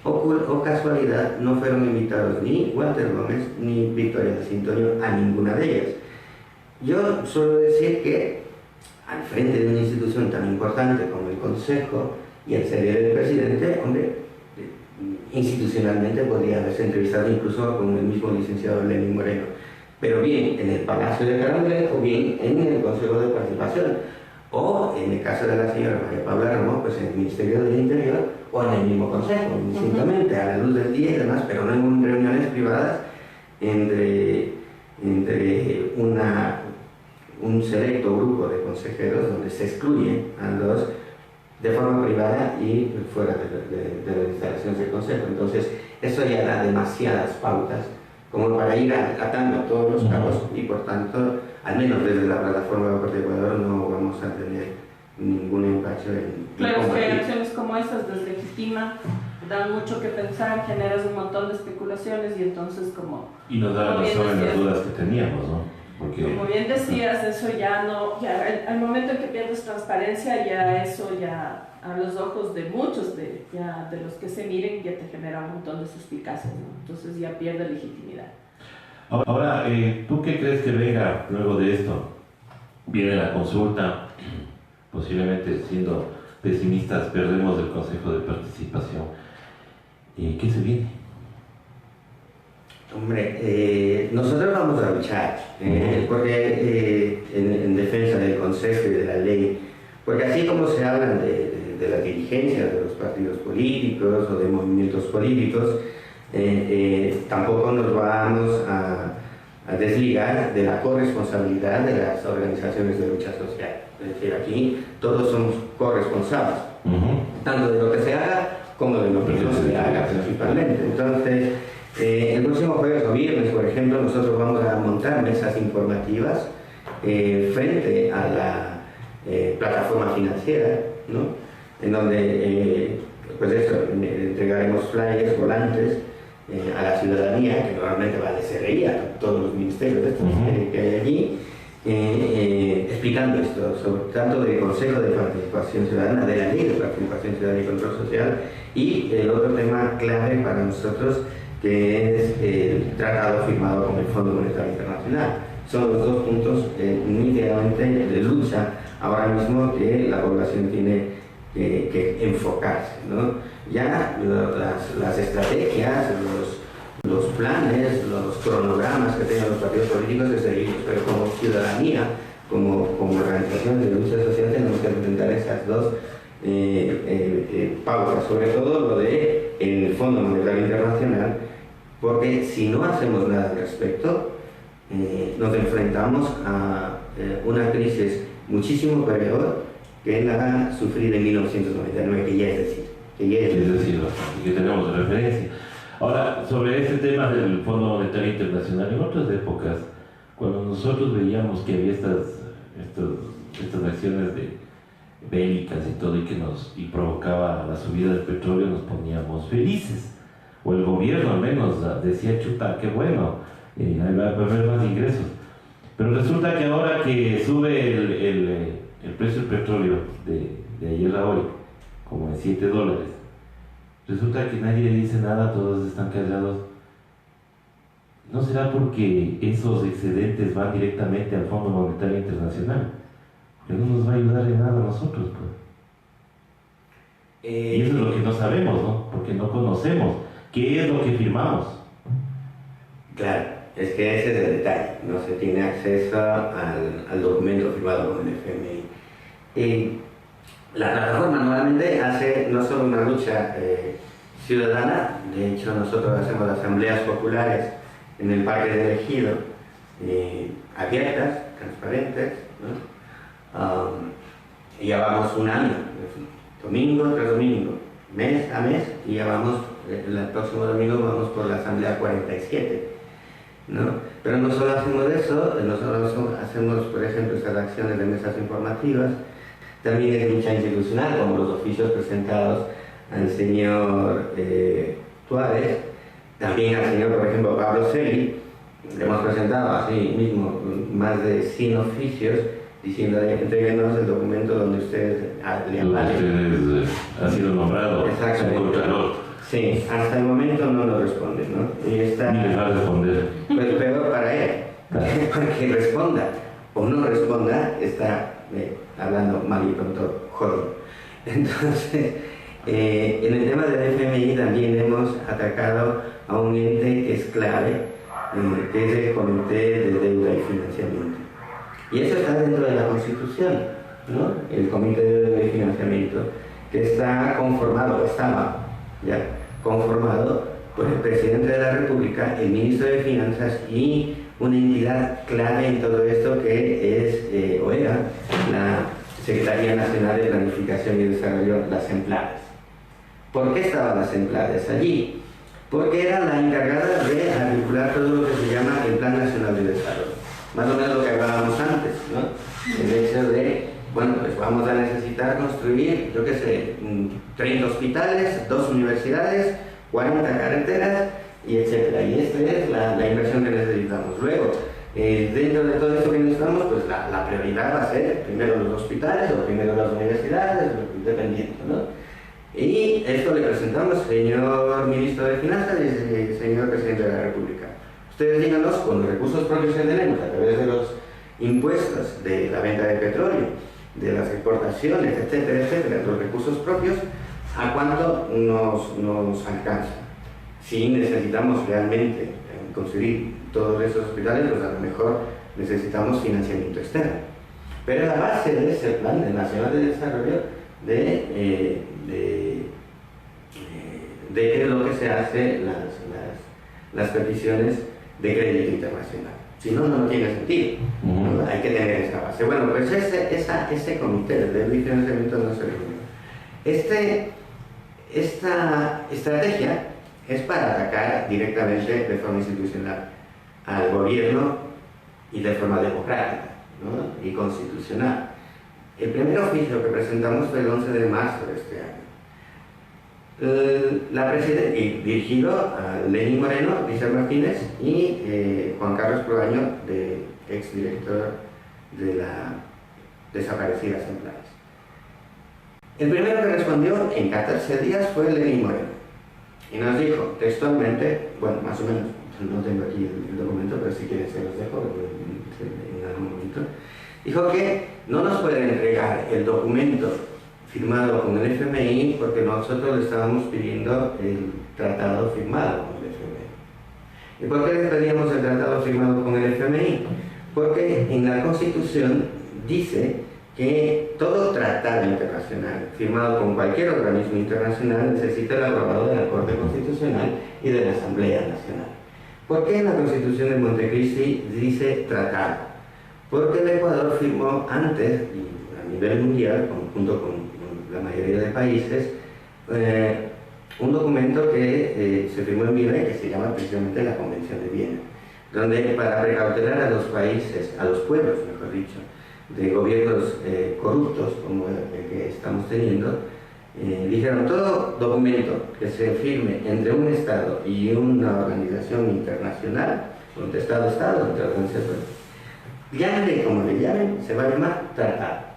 o casualidad, no fueron invitados ni Walter Gómez ni Victoria del Cinturón a ninguna de ellas. Yo suelo decir que al frente de una institución tan importante como el Consejo y el ser el presidente, hombre, institucionalmente podría haberse entrevistado incluso con el mismo licenciado Lenín Moreno, pero bien en el Palacio de Carondelet o bien en el Consejo de Participación, o en el caso de la señora María Paula Romo, pues en el Ministerio del Interior o en el mismo Consejo, distintamente, a la luz del día y demás, pero no en reuniones privadas entre un selecto grupo de consejeros donde se excluyen a los de forma privada y fuera de las instalaciones del Consejo. Entonces, eso ya da demasiadas pautas como para ir atando todos los cabos y por tanto, al menos desde la plataforma de Corte de Ecuador, no vamos a tener ningún empacho en claro, que acciones como esas deslegitiman, dan mucho que pensar, generas un montón de especulaciones y entonces y nos da razón en las dudas que teníamos, ¿no? Porque, como bien decías, eso ya no, al momento en que pierdes transparencia, ya eso ya a los ojos de muchos de los que se miren ya te genera un montón de suspicacias, ¿no? Entonces ya pierde legitimidad. Ahora, ¿tú qué crees que venga luego de esto? Viene la consulta, posiblemente siendo pesimistas perdemos el Consejo de Participación. ¿Qué se viene? Hombre, nosotros vamos a luchar, porque en defensa del Consejo y de la ley, porque así como se hablan de la dirigencia de los partidos políticos o de movimientos políticos, tampoco nos vamos a desligar de la corresponsabilidad de las organizaciones de lucha social. Es decir, aquí todos somos corresponsables, tanto de lo que se haga como de lo que no se haga principalmente. Entonces, el próximo jueves o viernes, por ejemplo, nosotros vamos a montar mesas informativas frente a la plataforma financiera, ¿no? En donde pues eso, entregaremos flyers, volantes a la ciudadanía, que normalmente va de CRI a todos los ministerios de estos que hay allí, explicando esto, sobre tanto del Consejo de Participación Ciudadana, de la Ley de Participación Ciudadana y Control Social, y el otro tema clave para nosotros, que es el tratado firmado con el Fondo Monetario Internacional. Son los dos puntos nítidamente de lucha ahora mismo que la población tiene que enfocarse, ¿no? Ya las estrategias, los planes, los cronogramas que tengan los partidos políticos es de ellos, pero como ciudadanía, como organizaciones de lucha social, tenemos que enfrentar esas dos pautas, sobre todo lo de el Fondo Monetario Internacional, porque si no hacemos nada al respecto, nos enfrentamos a una crisis muchísimo peor que la sufrida en 1999, que ya es decir. Que tenemos de referencia. Ahora, sobre este tema del Fondo Monetario Internacional, en otras épocas, cuando nosotros veíamos que había estas acciones bélicas y todo, y provocaba la subida del petróleo, nos poníamos felices. O el gobierno al menos decía, chuta, qué bueno, ahí va a haber más ingresos. Pero resulta que ahora que sube el precio del petróleo de ayer a hoy, como en $7, resulta que nadie dice nada, todos están callados. ¿No será porque esos excedentes van directamente al Fondo Monetario Internacional? Que no nos va a ayudar en nada a nosotros, pues. Y eso es lo que no sabemos, ¿no? Porque no conocemos qué es lo que firmamos. Claro, es que ese es el detalle, no se tiene acceso al documento firmado con el FMI. La plataforma nuevamente hace no solo una lucha ciudadana, de hecho nosotros hacemos asambleas populares en el Parque del Ejido, abiertas, transparentes, ¿no? Y ya vamos un año, domingo tras domingo, mes a mes, y ya vamos, el próximo domingo vamos por la asamblea 47, ¿no? Pero no solo hacemos eso, nosotros hacemos, por ejemplo, estas acciones de mesas informativas. También es lucha institucional, como los oficios presentados al señor Tuárez, también al señor, por ejemplo, Pablo Celi. Le hemos presentado así mismo más de 100 oficios diciendo, entréguenos el documento donde ustedes le avalen. Ustedes han sido nombrados subcontralor. Sí, hasta el momento no nos responden, ¿no? Y está, ni les va a responder. Pues peor para él, porque responda o no responda, está hablando mal y pronto jodido. Entonces, en el tema del FMI también hemos atacado a un ente que es clave, que es el Comité de Deuda y Financiamiento. Y eso está dentro de la Constitución, ¿no? El Comité de Deuda y Financiamiento, que está conformado, estaba ya conformado por el Presidente de la República, el Ministro de Finanzas y una entidad clave en todo esto que es, o era, la Secretaría Nacional de Planificación y Desarrollo, las SEMPLADES. ¿Por qué estaban las SEMPLADES allí? Porque era la encargada de articular todo lo que se llama el Plan Nacional de Desarrollo. Más o menos lo que hablábamos antes, ¿no? El hecho de, bueno, pues vamos a necesitar construir, yo qué sé, 30 hospitales, 2 universidades, 40 carreteras, y etcétera. Y esta es la inversión que necesitamos. Luego, dentro de todo esto que necesitamos, pues la prioridad va a ser primero los hospitales o primero las universidades, dependiendo, ¿no? Y esto le presentamos, señor Ministro de Finanzas y señor Presidente de la República. Ustedes díganos, con los recursos propios que tenemos, a través de los impuestos, de la venta de petróleo, de las exportaciones, etcétera, etcétera, los recursos propios, ¿a cuánto nos alcanza? Si necesitamos realmente construir todos esos hospitales, pues a lo mejor necesitamos financiamiento externo. Pero la base de ese plan nacional de desarrollo de qué es lo que se hace las peticiones de crédito internacional. Si no, no tiene sentido. ¿No? Hay que tener esa base. Bueno, pues ese comité de financiamiento no se reunió. Esta estrategia es para atacar directamente de forma institucional al gobierno y de forma democrática, ¿no? Y constitucional. El primer oficio que presentamos fue el 11 de marzo de este año. La presidenta, dirigido a Lenín Moreno, Richard Martínez y Juan Carlos Proaño, exdirector de la desaparecida Ejemplares. El primero que respondió en 14 días fue Lenín Moreno y nos dijo textualmente, bueno, más o menos, no tengo aquí el documento, pero si quieren se los dejo en algún momento, dijo que no nos pueden entregar el documento firmado con el FMI porque nosotros le estábamos pidiendo el tratado firmado con el FMI. ¿Y por qué le pedíamos el tratado firmado con el FMI? Porque en la Constitución dice que todo tratado internacional firmado con cualquier organismo internacional necesita el aprobado de la Corte Constitucional y de la Asamblea Nacional. ¿Por qué en la Constitución de Montecristi dice tratado? Porque el Ecuador firmó antes, a nivel mundial, junto con la mayoría de países, un documento que se firmó en Viena y que se llama precisamente la Convención de Viena, donde para precautelar a los países, a los pueblos, mejor dicho, de gobiernos corruptos como el que estamos teniendo, dijeron todo documento que se firme entre un Estado y una organización internacional, entre Estado a Estado, entre organizaciones, llámenle como le llamen, se va a llamar tratado.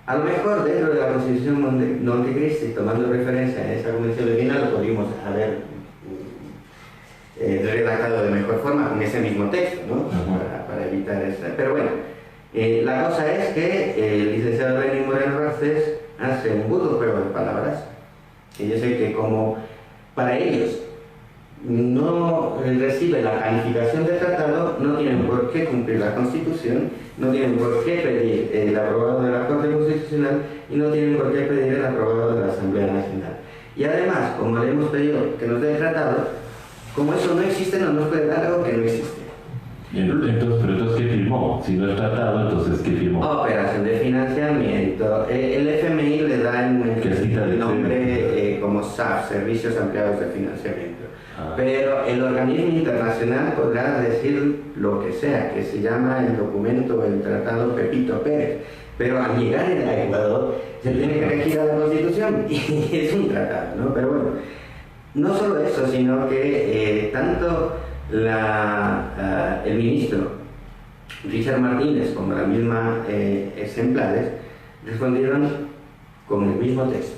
A lo mejor dentro de la Constitución Montecristi, tomando referencia a esa Convención de Viena, lo podríamos haber redactado de mejor forma con ese mismo texto, ¿no? Para evitar eso. Pero bueno, la cosa es que el licenciado Lenín Moreno Garcés hace un burdo juego de palabras, y yo sé que como para ellos no recibe la calificación de tratado, no tienen por qué cumplir la Constitución, no tienen por qué pedir el aprobado de la Corte Constitucional y no tienen por qué pedir el aprobado de la Asamblea Nacional. Y además, como le hemos pedido que nos dé el tratado, como eso no existe, no nos puede dar algo que no existe. Entonces, ¿qué firmó? Si no es tratado, entonces, ¿qué firmó? Operación de financiamiento. El FMI le da el nombre como SAF, Servicios Ampliados de Financiamiento. Pero el organismo internacional podrá decir lo que sea, que se llama el documento, el tratado Pepito Pérez. Pero al llegar a Ecuador se tiene que regir a la Constitución y es un tratado, ¿no? Pero bueno, no solo eso, sino que tanto el ministro Richard Martínez como la misma Ejemplares respondieron con el mismo texto,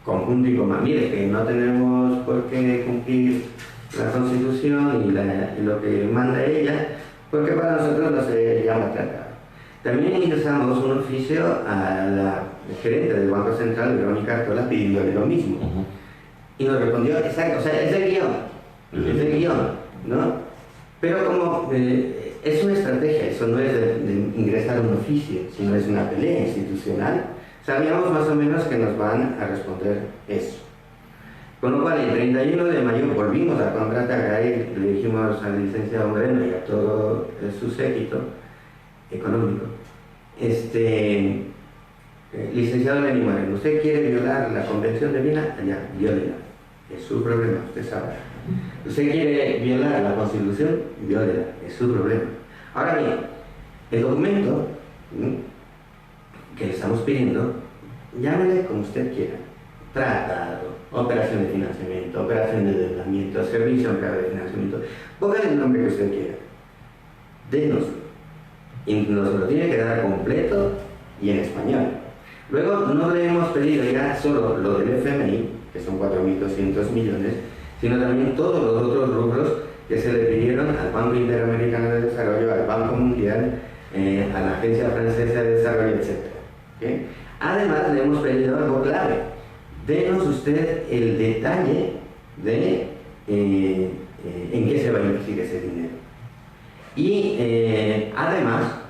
conjunto y coma. Mire que no tenemos por qué cumplir la Constitución y lo que manda ella, porque para nosotros no se llama tratado. También ingresamos un oficio a la gerente del Banco Central, Verónica Artola, pidiéndole lo mismo. Y nos respondió, exacto, o sea, es el guión, ¿no? Pero como es una estrategia, eso no es de ingresar un oficio, sino es una pelea institucional, sabíamos más o menos que nos van a responder eso. Con lo cual, el 31 de mayo volvimos a contratar, ahí le dijimos al licenciado Moreno y a todo su séquito económico, licenciado Lenín Moreno, ¿usted quiere violar la Convención de Viena? Allá, viólela, es su problema, usted sabe. ¿Usted quiere violar la Constitución? Viólela, es su problema. Ahora bien, el documento que le estamos pidiendo, llámele como usted quiera: tratado, operación de financiamiento, operación de endeudamiento, servicio ampliado de financiamiento, póngale el nombre que usted quiera, dénoslo. Y nos lo tiene que dar completo y en español. Luego no le hemos pedido ya solo lo del FMI, que son 4.200 millones, sino también todos los otros rubros que se le pidieron al Banco Interamericano de Desarrollo, al Banco Mundial, a la Agencia Francesa de Desarrollo, etc. ¿Okay? Además, le hemos pedido algo clave: denos usted el detalle de en qué se va a invertir ese dinero. Y además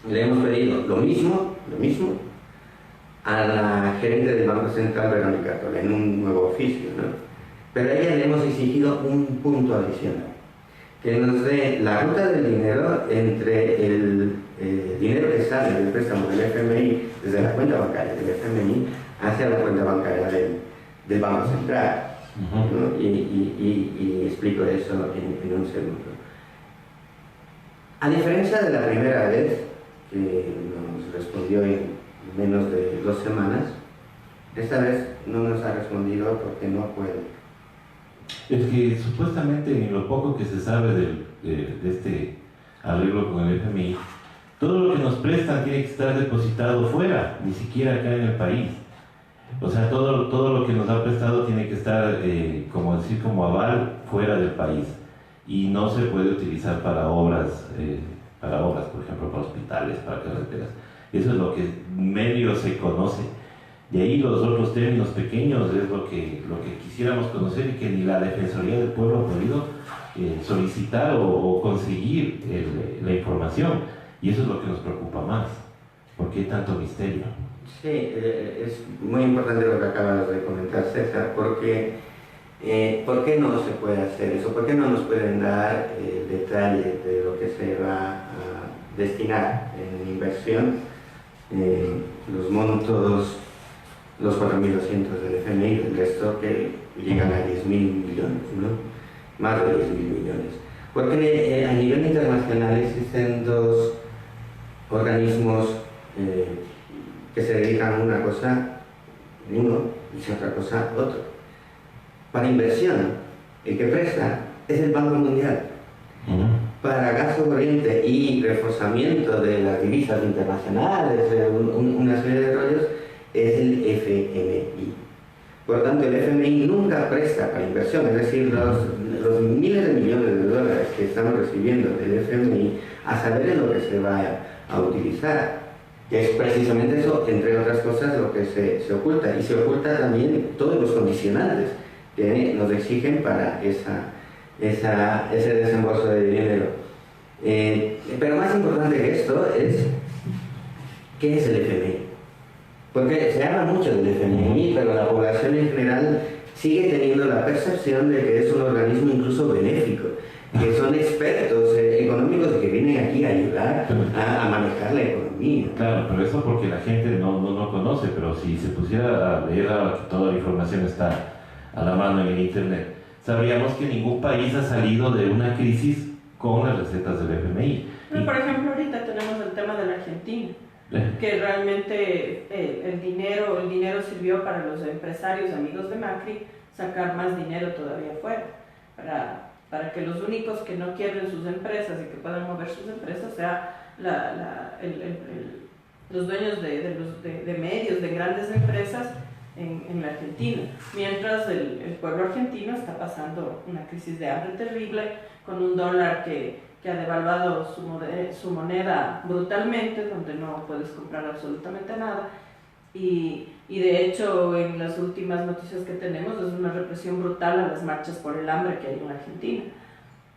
le hemos pedido lo mismo a la gerente del Banco Central, Verónica Tola, en un nuevo oficio, ¿no? Pero a ella le hemos exigido un punto adicional, que nos dé la ruta del dinero entre el dinero que sale del préstamo del FMI, desde la cuenta bancaria del FMI, hacia la cuenta bancaria del Banco Central. ¿No? Y explico eso en un segundo. A diferencia de la primera vez que nos respondió en menos de 2 semanas, esta vez no nos ha respondido porque no puede. Es que supuestamente en lo poco que se sabe de este arreglo con el FMI, todo lo que nos prestan tiene que estar depositado fuera, ni siquiera acá en el país. O sea, todo lo que nos ha prestado tiene que estar, como aval fuera del país, y no se puede utilizar para obras, por ejemplo, para hospitales, para carreteras. Eso es lo que medio se conoce. De ahí los otros términos pequeños es lo que quisiéramos conocer, y que ni la Defensoría del Pueblo ha podido solicitar o conseguir la información. Y eso es lo que nos preocupa más. ¿Por qué tanto misterio? Sí, es muy importante lo que acabas de comentar, César, porque ¿por qué no se puede hacer eso? ¿Por qué no nos pueden dar detalles de lo que se va a destinar en inversión? Los montos, los 4.200 del FMI, el resto que llegan a 10.000 millones, ¿no? Más de 10.000 millones. Porque a nivel internacional existen 2 organismos que se dedican a una cosa, uno, y otra cosa, otro. Para inversión, el que presta es el Banco Mundial. Para gasto corriente y reforzamiento de las divisas internacionales, una serie de rollos, es el FMI. Por tanto, el FMI nunca presta para inversión, es decir, los miles de millones de dólares que estamos recibiendo del FMI, a saber en lo que se va a utilizar, que es precisamente eso, entre otras cosas, lo que se oculta. Y se oculta también todos los condicionantes que nos exigen para ese desembolso de dinero. Pero más importante que esto es, ¿qué es el FMI? Porque se habla mucho del FMI, pero la población en general sigue teniendo la percepción de que es un organismo incluso benéfico, que son expertos económicos que vienen aquí a ayudar a manejar la economía. Claro, pero eso porque la gente no conoce, pero si se pusiera a leer toda la información está a la mano en el internet, sabríamos que ningún país ha salido de una crisis con las recetas del FMI. Pero, por ejemplo, ahorita tenemos el tema de la Argentina, que realmente el dinero sirvió para los empresarios amigos de Macri sacar más dinero todavía afuera, para que los únicos que no quiebren sus empresas y que puedan mover sus empresas sea los dueños de medios, de grandes empresas en la Argentina, mientras el pueblo argentino está pasando una crisis de hambre terrible, con un dólar que ha devaluado su moneda brutalmente, donde no puedes comprar absolutamente nada, y de hecho en las últimas noticias que tenemos es una represión brutal a las marchas por el hambre que hay en la Argentina,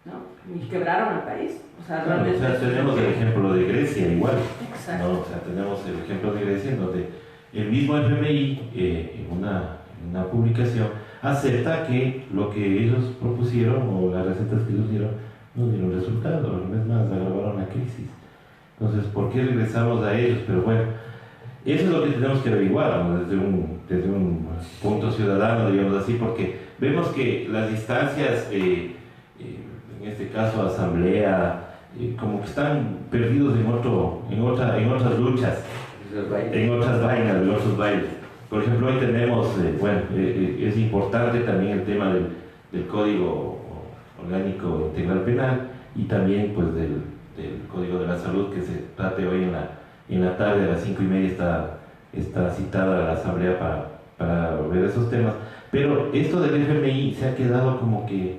¿no? Y quebraron el país. O sea, realmente tenemos el ejemplo de Grecia igual. Exacto. ¿No? O sea, tenemos el ejemplo de Grecia, en donde el mismo FMI, en una publicación, acepta que lo que ellos propusieron o las recetas que ellos dieron no dieron resultado, no es más, agravaron la crisis. Entonces, ¿por qué regresamos a ellos? Pero bueno, eso es lo que tenemos que averiguar, ¿no? desde un punto ciudadano, digamos así, porque vemos que las instancias, en este caso asamblea, como que están perdidos en otras luchas, en otras vainas, en otros bailes. Por ejemplo, hoy tenemos, es importante también el tema del Código Orgánico Integral Penal, y también pues del Código de la Salud, que se trate hoy en la tarde a las 5:30 está citada la asamblea para ver esos temas. Pero esto del FMI se ha quedado como que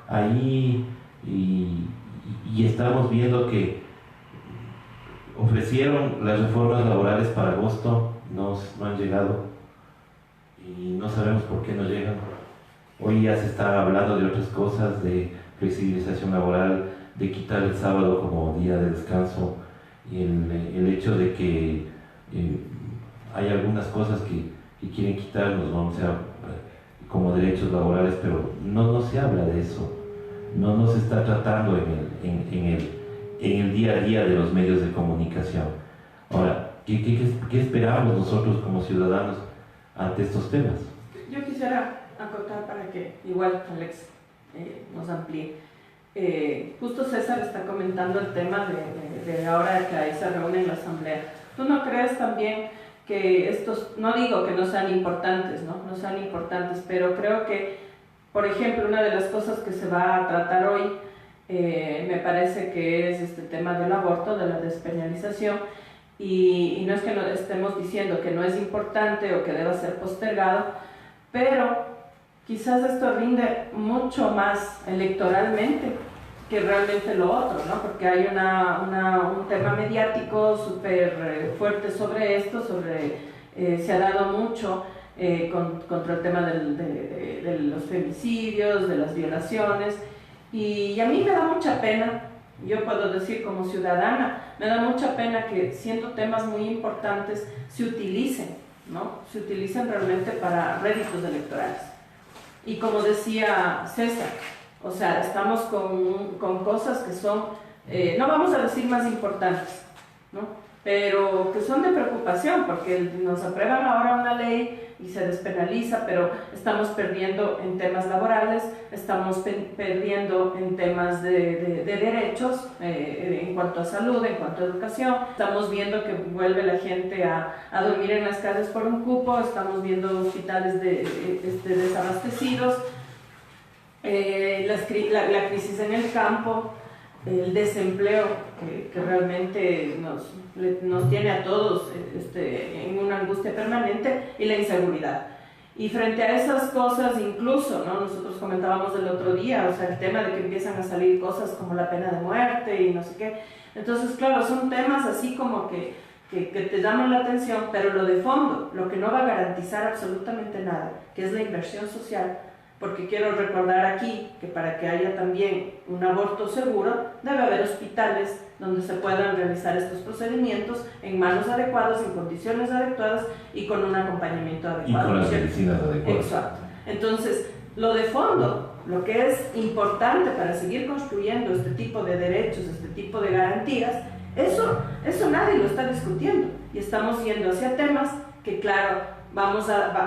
ahí, y estamos viendo que ofrecieron las reformas laborales para agosto, no han llegado, y no sabemos por qué no llegan. Hoy ya se está hablando de otras cosas, de flexibilización laboral, de quitar el sábado como día de descanso, y el hecho de que hay algunas cosas que quieren quitarnos, ¿no? O sea, como derechos laborales, pero no se habla de eso, no se está tratando en el día a día de los medios de comunicación. Ahora, ¿qué esperamos nosotros como ciudadanos ante estos temas? Yo quisiera acotar para que igual Alex nos amplíe. Justo César está comentando el tema de ahora que ahí se reúne en la asamblea. ¿Tú no crees también que estos, no digo que no sean importantes, no sean importantes, pero creo que, por ejemplo, una de las cosas que se va a tratar hoy me parece que es este tema del aborto, de la despenalización, y no es que no estemos diciendo que no es importante o que deba ser postergado, pero quizás esto rinde mucho más electoralmente que realmente lo otro, ¿no? Porque hay un tema mediático súper fuerte sobre esto, se ha dado mucho contra el tema de los femicidios, de las violaciones, y a mí me da mucha pena, yo puedo decir como ciudadana, me da mucha pena que siendo temas muy importantes se utilicen, ¿no? Se utilicen realmente para réditos electorales. Y como decía César, o sea, estamos con cosas que son, no vamos a decir más importantes, ¿no? Pero que son de preocupación, porque nos aprueban ahora una ley y se despenaliza, pero estamos perdiendo en temas laborales, estamos perdiendo en temas de derechos, en cuanto a salud, en cuanto a educación. Estamos viendo que vuelve la gente a dormir en las calles por un cupo, estamos viendo hospitales desabastecidos, la crisis en el campo, el desempleo que realmente nos tiene a todos en una angustia permanente, y la inseguridad. Y frente a esas cosas, incluso, ¿no? Nosotros comentábamos el otro día, o sea, el tema de que empiezan a salir cosas como la pena de muerte y no sé qué. Entonces, claro, son temas así como que te llaman la atención, pero lo de fondo, lo que no va a garantizar absolutamente nada, que es la inversión social. Porque quiero recordar aquí que para que haya también un aborto seguro, debe haber hospitales donde se puedan realizar estos procedimientos en manos adecuadas, en condiciones adecuadas y con un acompañamiento adecuado. Y con las medicinas adecuadas. Exacto. Entonces, lo de fondo, lo que es importante para seguir construyendo este tipo de derechos, este tipo de garantías, eso nadie lo está discutiendo. Y estamos yendo hacia temas que, claro,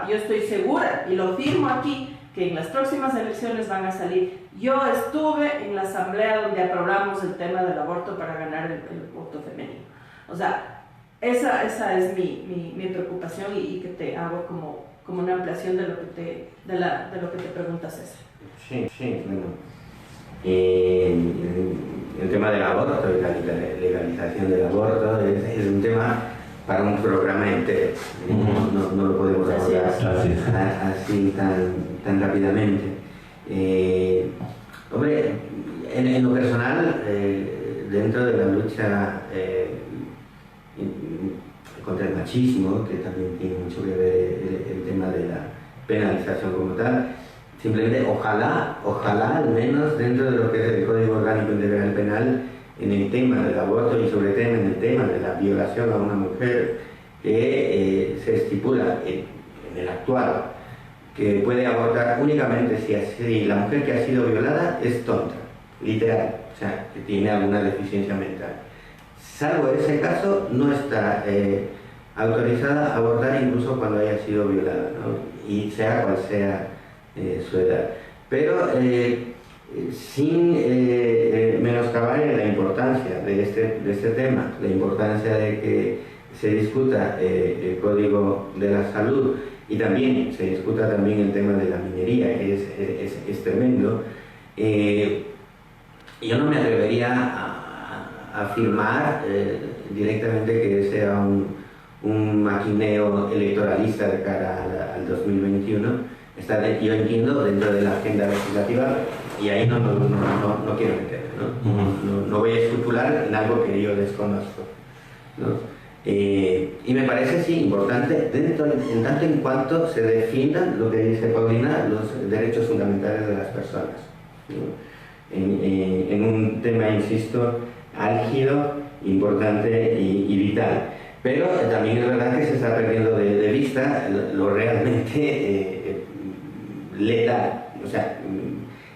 yo estoy segura, y lo firmo aquí, que en las próximas elecciones van a salir. Yo estuve en la asamblea donde aprobamos el tema del aborto para ganar el voto femenino. O sea, esa es mi preocupación, y que te hago como una ampliación de lo que te preguntas, César. Sí, bueno. El tema del aborto y la legalización del aborto es un tema para un programa entero. No lo podemos abordar así tan rápidamente. Hombre, en lo personal, dentro de la lucha contra el machismo, que también tiene mucho que ver el tema de la penalización como tal, simplemente ojalá al menos dentro de lo que es el Código Orgánico Integral Penal, en el tema del aborto y sobre todo en el tema de la violación a una mujer, que se estipula en el actual que puede abortar únicamente si la mujer que ha sido violada es tonta, literal, o sea, que tiene alguna deficiencia mental. Salvo ese caso, no está autorizada a abortar incluso cuando haya sido violada, ¿no? Y sea cual sea su edad. Pero sin menoscabar la importancia de este tema, la importancia de que se discuta el Código de la Salud, y también se discuta también el tema de la minería, que es tremendo. Yo no me atrevería a afirmar directamente que sea un maquineo electoralista de cara al 2021. Yo entiendo dentro de la agenda legislativa, y ahí no quiero meterme, ¿no? No voy a especular en algo que yo desconozco, ¿no? Y me parece sí importante en tanto en cuanto se defiendan lo que dice Paulina, los derechos fundamentales de las personas, ¿no? En un tema, insisto, álgido, importante y vital. Pero también es verdad que se está perdiendo de vista lo realmente letal. O sea,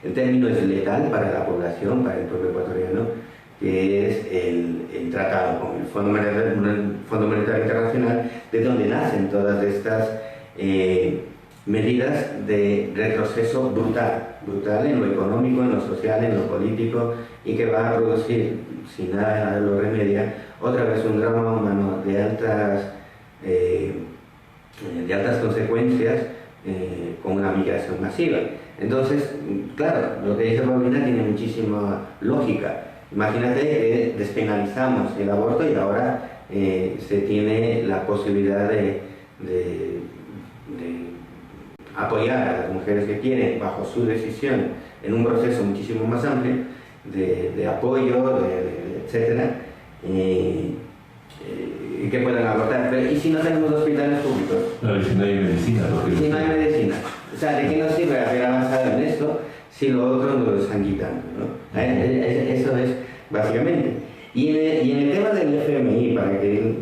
el término es letal para la población, para el pueblo ecuatoriano, que es el tratado con el Fondo Monetario Internacional, de donde nacen todas estas medidas de retroceso brutal en lo económico, en lo social, en lo político, y que va a producir, si nada lo remedia, otra vez un drama humano de altas consecuencias, con una migración masiva. Entonces, claro, lo que dice Paulina tiene muchísima lógica. Imagínate que despenalizamos el aborto y ahora se tiene la posibilidad de apoyar a las mujeres que quieren, bajo su decisión, en un proceso muchísimo más amplio de apoyo, etcétera, que puedan abortar. Pero, ¿y si no tenemos hospitales públicos? No, y si no hay medicina. Si no hay medicina. O sea, ¿de qué nos sirve haber avanzado en esto si lo otro nos lo están quitando, ¿no? Eso es básicamente. Y en el tema del FMI, para que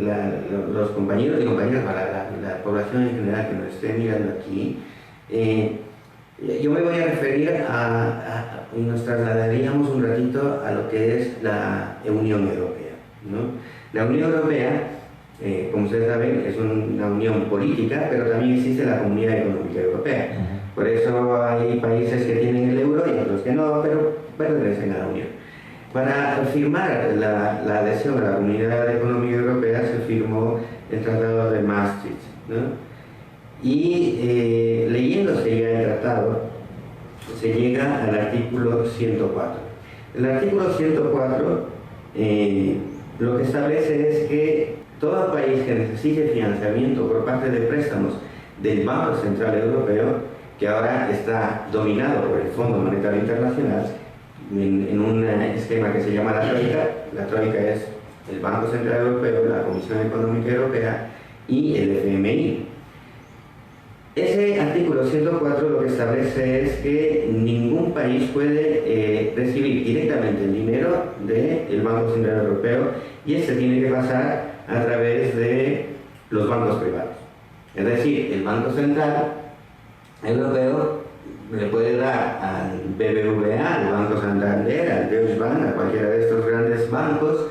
los compañeros y compañeras, para la población en general que nos esté mirando aquí, yo me voy a referir y nos trasladaríamos un ratito a lo que es la Unión Europea, ¿no? La Unión Europea, como ustedes saben, es una unión política, pero también existe la Comunidad Económica Europea. Por eso hay países que tienen el euro y otros que no, pero pertenecen a la Unión. Para firmar la adhesión a la Comunidad Económica Europea se firmó el Tratado de Maastricht, ¿no? Y leyéndose ya el tratado, se llega al artículo 104. El artículo 104 lo que establece es que todo país que necesite financiamiento por parte de préstamos del Banco Central Europeo, que ahora está dominado por el Fondo Monetario Internacional, en un esquema que se llama la Troika es el Banco Central Europeo, la Comisión Económica Europea y el FMI. Ese artículo 104 lo que establece es que ningún país puede recibir directamente el dinero del Banco Central Europeo, y este tiene que pasar a través de los bancos privados. Es decir, el Banco Central Europeo le puede dar al BBVA, al Banco Santander, al Deutsche Bank, a cualquiera de estos grandes bancos,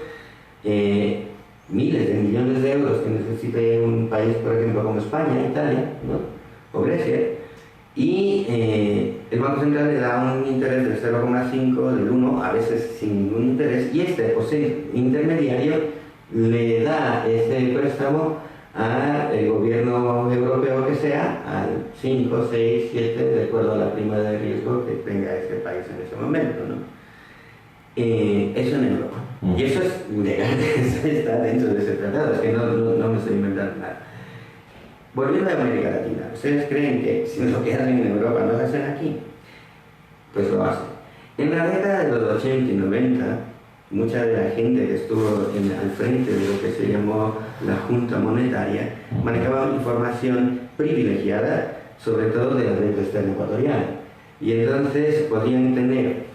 miles de millones de euros que necesite un país, por ejemplo, como España, Italia, ¿no? O Grecia, y el Banco Central le da un interés del 0,5, del 1, a veces sin ningún interés, y este, o sea, intermediario, le da ese préstamo al gobierno europeo que sea, al 5, 6, 7, de acuerdo a la prima de riesgo que tenga ese país en ese momento, ¿no? Eso en Europa. Y eso es legal, eso está dentro de ese tratado, es que no me estoy inventando nada. Volviendo a América Latina, ¿ustedes creen que si lo que hacen en Europa no lo hacen aquí? Pues lo hacen. En la década de los 80 y 90, mucha de la gente que estuvo al frente de lo que se llamó la Junta Monetaria manejaba información privilegiada, sobre todo de la deuda externa ecuatoriana. Y entonces podían tener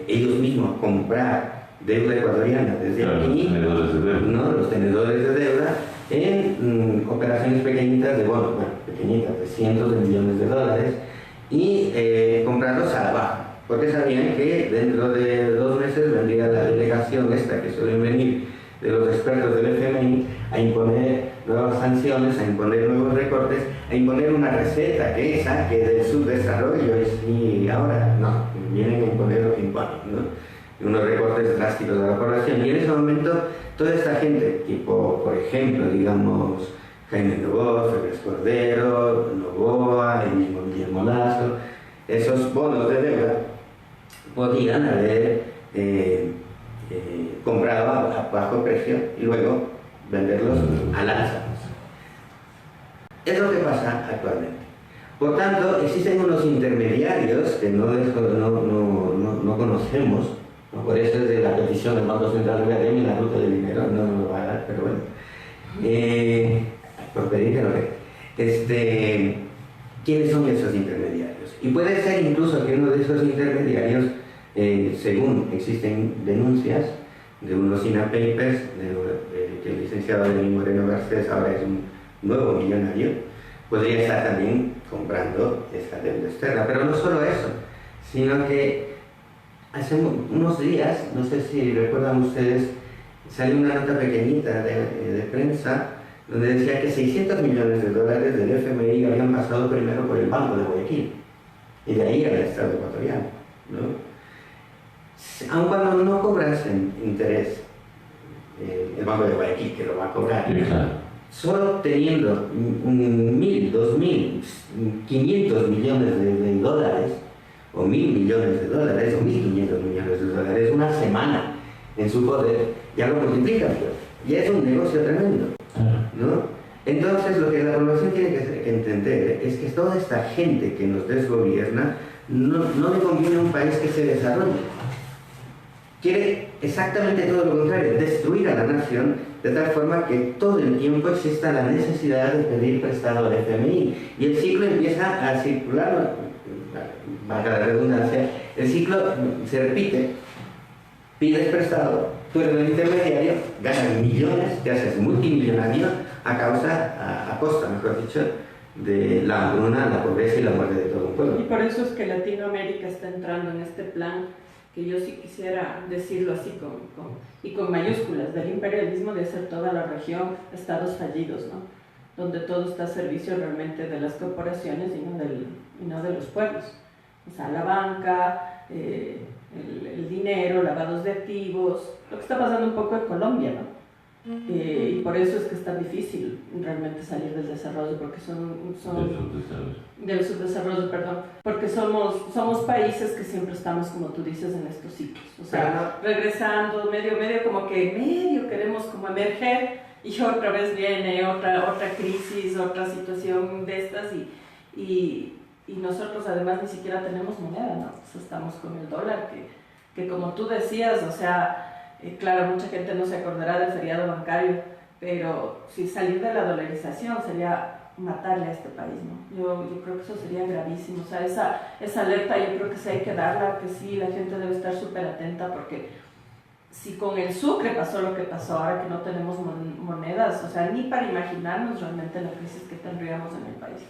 ellos mismos comprar deuda ecuatoriana desde aquí, los tenedores de deuda, en operaciones pequeñitas de bonos, pequeñitas, de cientos de millones de dólares, y comprarlos a la baja, porque sabían que dentro de 2 meses vendría la delegación esta que suelen venir de los expertos del FMI a imponer nuevas sanciones, a imponer nuevos recortes, a imponer una receta que saque del subdesarrollo, y ahora no, vienen a imponer lo que imponen, ¿no? Unos recortes drásticos de la población. Y en ese momento toda esta gente, tipo, por ejemplo, digamos, Jaime Novoa, Félix Cordero, Novoa, el mismo Guillermo Lazo, esos bonos de deuda podían haber comprado a bajo precio y luego venderlos al alza. Es lo que pasa actualmente. Por tanto, existen unos intermediarios que no conocemos. Por eso es de la petición del Banco Central de la ruta del dinero, no lo va a dar, pero bueno. por pedir que lo ¿quiénes son esos intermediarios? Y puede ser incluso que uno de esos intermediarios, según existen denuncias de unos INAH Papers, que el licenciado Denis Moreno Garcés ahora es un nuevo millonario, podría estar también comprando esa deuda externa. Pero no solo eso, sino que hace unos días, no sé si recuerdan ustedes, salió una nota pequeñita de prensa donde decía que 600 millones de dólares del FMI habían pasado primero por el Banco de Guayaquil y de ahí al Estado ecuatoriano, ¿no? Aun cuando no cobrasen interés el Banco de Guayaquil, que lo va a cobrar, Sí, claro. solo teniendo 1.000, 2.000, 500 millones de dólares, o 1.000 millones de dólares, o 1.500 millones de dólares, una semana en su poder, ya lo multiplican, pues. Ya es un negocio tremendo, ¿no? Entonces, lo que la población tiene que entender es que toda esta gente que nos desgobierna no le conviene a un país que se desarrolle. Quiere exactamente todo lo contrario, destruir a la nación de tal forma que todo el tiempo exista la necesidad de pedir prestado al FMI. Y el ciclo empieza a circular, valga la redundancia, el ciclo se repite, pides prestado, tú eres el intermediario, ganas millones, te haces multimillonario a costa, mejor dicho, de la hambruna, la pobreza y la muerte de todo un pueblo. Y por eso es que Latinoamérica está entrando en este plan, que yo sí quisiera decirlo así y con mayúsculas, del imperialismo de hacer toda la región estados fallidos, ¿no? Donde todo está a servicio realmente de las corporaciones y no de los pueblos. O sea, la banca, el dinero, lavados de activos, lo que está pasando un poco en Colombia, ¿no? Y por eso es que es tan difícil realmente salir del desarrollo, porque del subdesarrollo, perdón, porque somos países que siempre estamos, como tú dices, en estos ciclos, o sea, regresando, medio como que medio queremos como emerger y otra vez viene otra crisis, otra situación de estas y nosotros además ni siquiera tenemos moneda, ¿no? Pues estamos con el dólar que como tú decías, o sea, claro, mucha gente no se acordará del feriado bancario, pero si salir de la dolarización sería matarle a este país, ¿no? Yo creo que eso sería gravísimo, o sea, esa alerta yo creo que sí hay que darla, que sí, la gente debe estar súper atenta, porque si con el Sucre pasó lo que pasó, ahora que no tenemos monedas, o sea, ni para imaginarnos realmente la crisis que tendríamos en el país.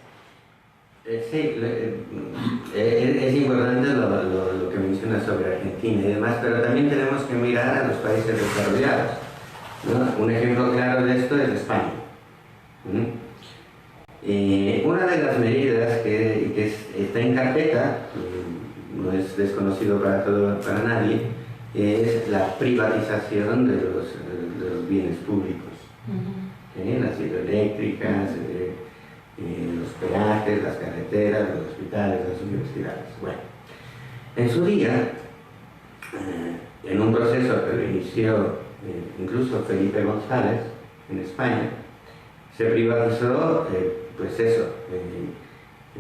Sí, es importante lo que mencionas sobre Argentina y demás, pero también tenemos que mirar a los países desarrollados, ¿no? Un ejemplo claro de esto es España. Una de las medidas que está en carpeta, no es desconocido para nadie, es la privatización de los bienes públicos, las hidroeléctricas, los peajes, las carreteras, los hospitales, las universidades. Bueno, en su día, en un proceso que lo inició incluso Felipe González en España, se privatizó, pues eso,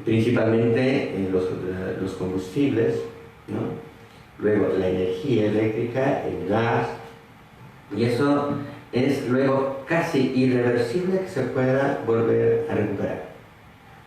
principalmente los combustibles, ¿no? Luego la energía eléctrica, el gas, y eso es luego casi irreversible que se pueda volver a recuperar.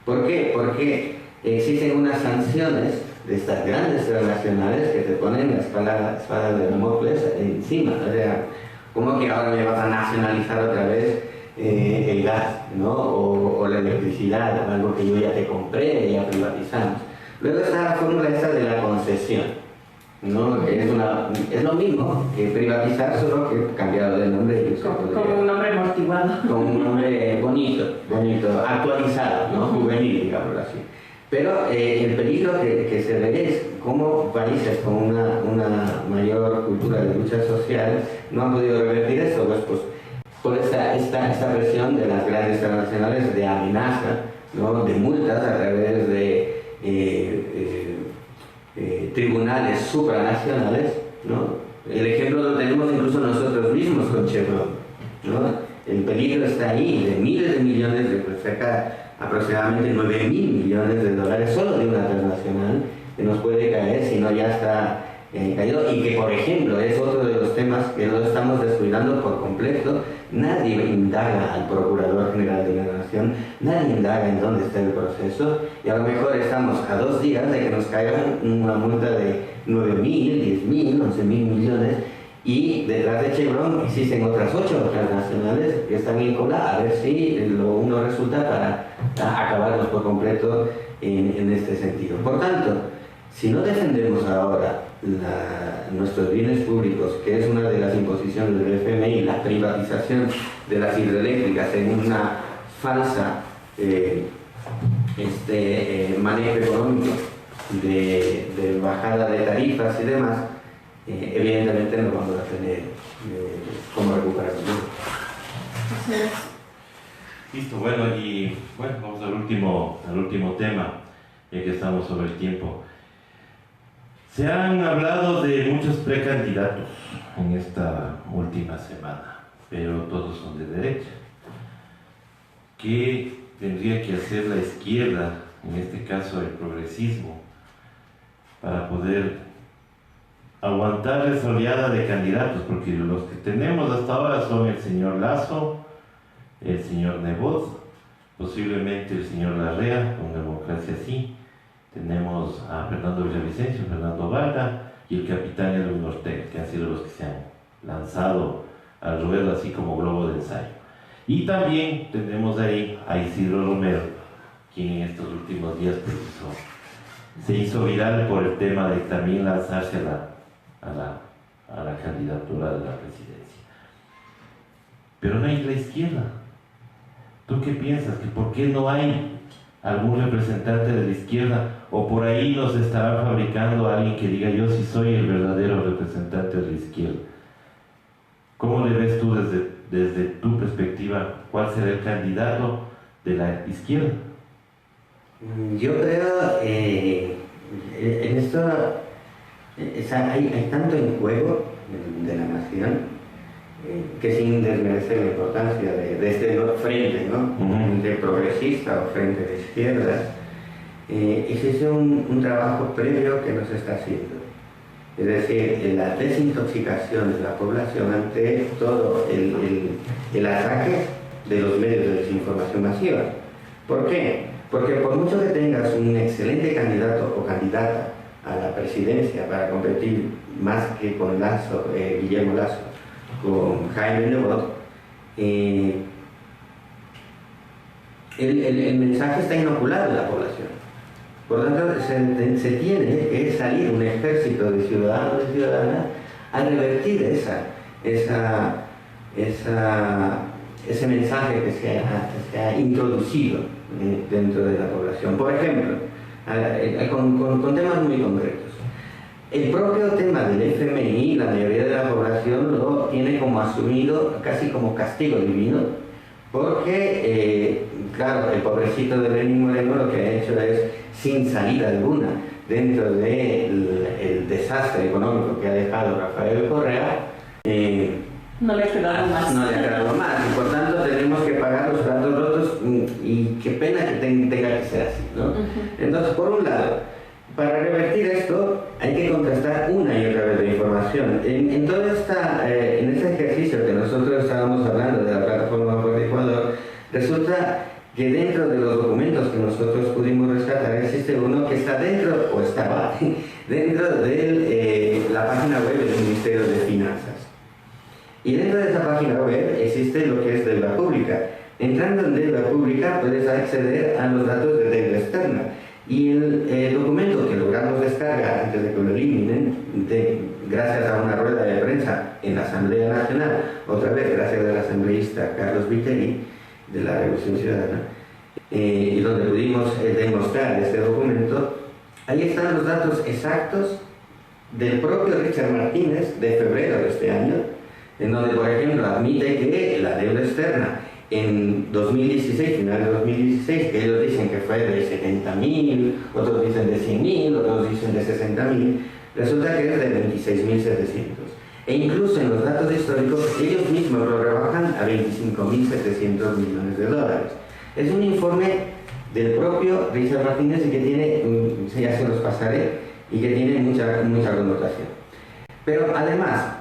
¿Por qué? Porque existen unas sanciones de estas grandes transnacionales que te ponen la espada de Damocles encima. O sea, ¿cómo que ahora me vas a nacionalizar otra vez el gas, ¿no? o la electricidad, o algo que yo ya te compré y ya privatizamos? Luego está la fórmula esta de la concesión, ¿no? Es lo mismo que privatizar, solo que cambiado de nombre. Como un nombre amortiguado. Como un nombre bonito, actualizado, ¿no? Juvenil, digámoslo así. Pero el peligro que se ve es cómo países con una mayor cultura de lucha social no han podido revertir eso, pues por esta presión de las grandes transnacionales de amenaza, ¿no? De multas a través de tribunales supranacionales, ¿no? El ejemplo lo tenemos incluso nosotros mismos con Chevron, ¿no? El peligro está ahí, de miles de millones, de cerca aproximadamente 9.000 millones de dólares solo de una transnacional que nos puede caer si no ya está caído, y que por ejemplo es otro de los temas que lo estamos descuidando por completo, nadie indaga al Procurador General de la Nación, nadie indaga en dónde está el proceso, y a lo mejor estamos a 2 días de que nos caiga una multa de 9.000, 10.000, 11.000 millones, y detrás de Chevron existen otras 8 transnacionales que están en cola a ver si uno resulta para acabarlos por completo en este sentido. Por tanto, si no defendemos ahora nuestros bienes públicos, que es una de las imposiciones del FMI, la privatización de las hidroeléctricas en una falsa manejo económico de bajada de tarifas y demás, evidentemente no vamos a tener cómo recuperar el dinero. Listo, bueno, vamos al último tema, ya que estamos sobre el tiempo. Se han hablado de muchos precandidatos en esta última semana, pero todos son de derecha. ¿Qué tendría que hacer la izquierda, en este caso el progresismo, para poder aguantar esa oleada de candidatos? Porque los que tenemos hasta ahora son el señor Lasso, el señor Nebot, posiblemente el señor Larrea, con Democracia Sí. Tenemos a Fernando Villavicencio, Fernando Varga y el capitán Edwin Ortega, que han sido los que se han lanzado al ruedo así como globo de ensayo. Y también tenemos ahí a Isidro Romero, quien en estos últimos días se hizo viral por el tema de también lanzarse a la candidatura de la presidencia. Pero no hay la izquierda. ¿Tú qué piensas? ¿Que por qué no hay algún representante de la izquierda? ¿O por ahí nos estará fabricando a alguien que diga yo sí soy el verdadero representante de la izquierda? ¿Cómo le ves tú desde tu perspectiva cuál será el candidato de la izquierda? Yo creo en esto hay tanto en juego de la nación que sin desmerecer la importancia de este frente, ¿no? De progresista o frente de izquierda, existe un trabajo previo que nos está haciendo. Es decir, la desintoxicación de la población ante todo el ataque de los medios de desinformación masiva. ¿Por qué? Porque por mucho que tengas un excelente candidato o candidata a la presidencia para competir más que con Lasso, Guillermo Lasso, con Jaime Nebot, el mensaje está inoculado en la población. Por lo tanto, se tiene que salir un ejército de ciudadanos y ciudadanas a revertir ese mensaje que se ha introducido dentro de la población. Por ejemplo, con temas muy concretos. El propio tema del FMI, la mayoría de la población lo tiene como asumido casi como castigo divino, porque, claro, el pobrecito de Lenín Moreno lo que ha hecho es, sin salida alguna, dentro del desastre económico que ha dejado Rafael Correa, no le ha quedado más. No le ha quedado más, y por tanto tenemos que pagar los platos rotos, y qué pena que tenga que ser así, ¿no? Entonces, por un lado, para revertir esto hay que contrastar una y otra vez la información. En todo en este ejercicio que nosotros estábamos hablando de la plataforma por Ecuador, resulta que dentro de los documentos que nosotros pudimos rescatar existe uno que está dentro, o estaba dentro de la página web del Ministerio de Finanzas. Y dentro de esa página web existe lo que es deuda pública. Entrando en deuda pública puedes acceder a los datos de deuda externa. Y el documento que logramos descargar antes de que lo eliminen, gracias a una rueda de prensa en la Asamblea Nacional, otra vez gracias al asambleísta Carlos Viteri, de la Revolución Ciudadana, y donde pudimos demostrar este documento, ahí están los datos exactos del propio Richard Martínez de febrero de este año, en donde, por ejemplo, admite que la deuda externa en 2016, final de 2016, que ellos dicen que fue de 70.000, otros dicen de 100.000, otros dicen de 60.000, resulta que es de 26.700. E incluso en los datos históricos, ellos mismos lo rebajan a 25.700 millones de dólares. Es un informe del propio Richard Martínez y que tiene, ya se los pasaré, y que tiene mucha connotación. Pero además,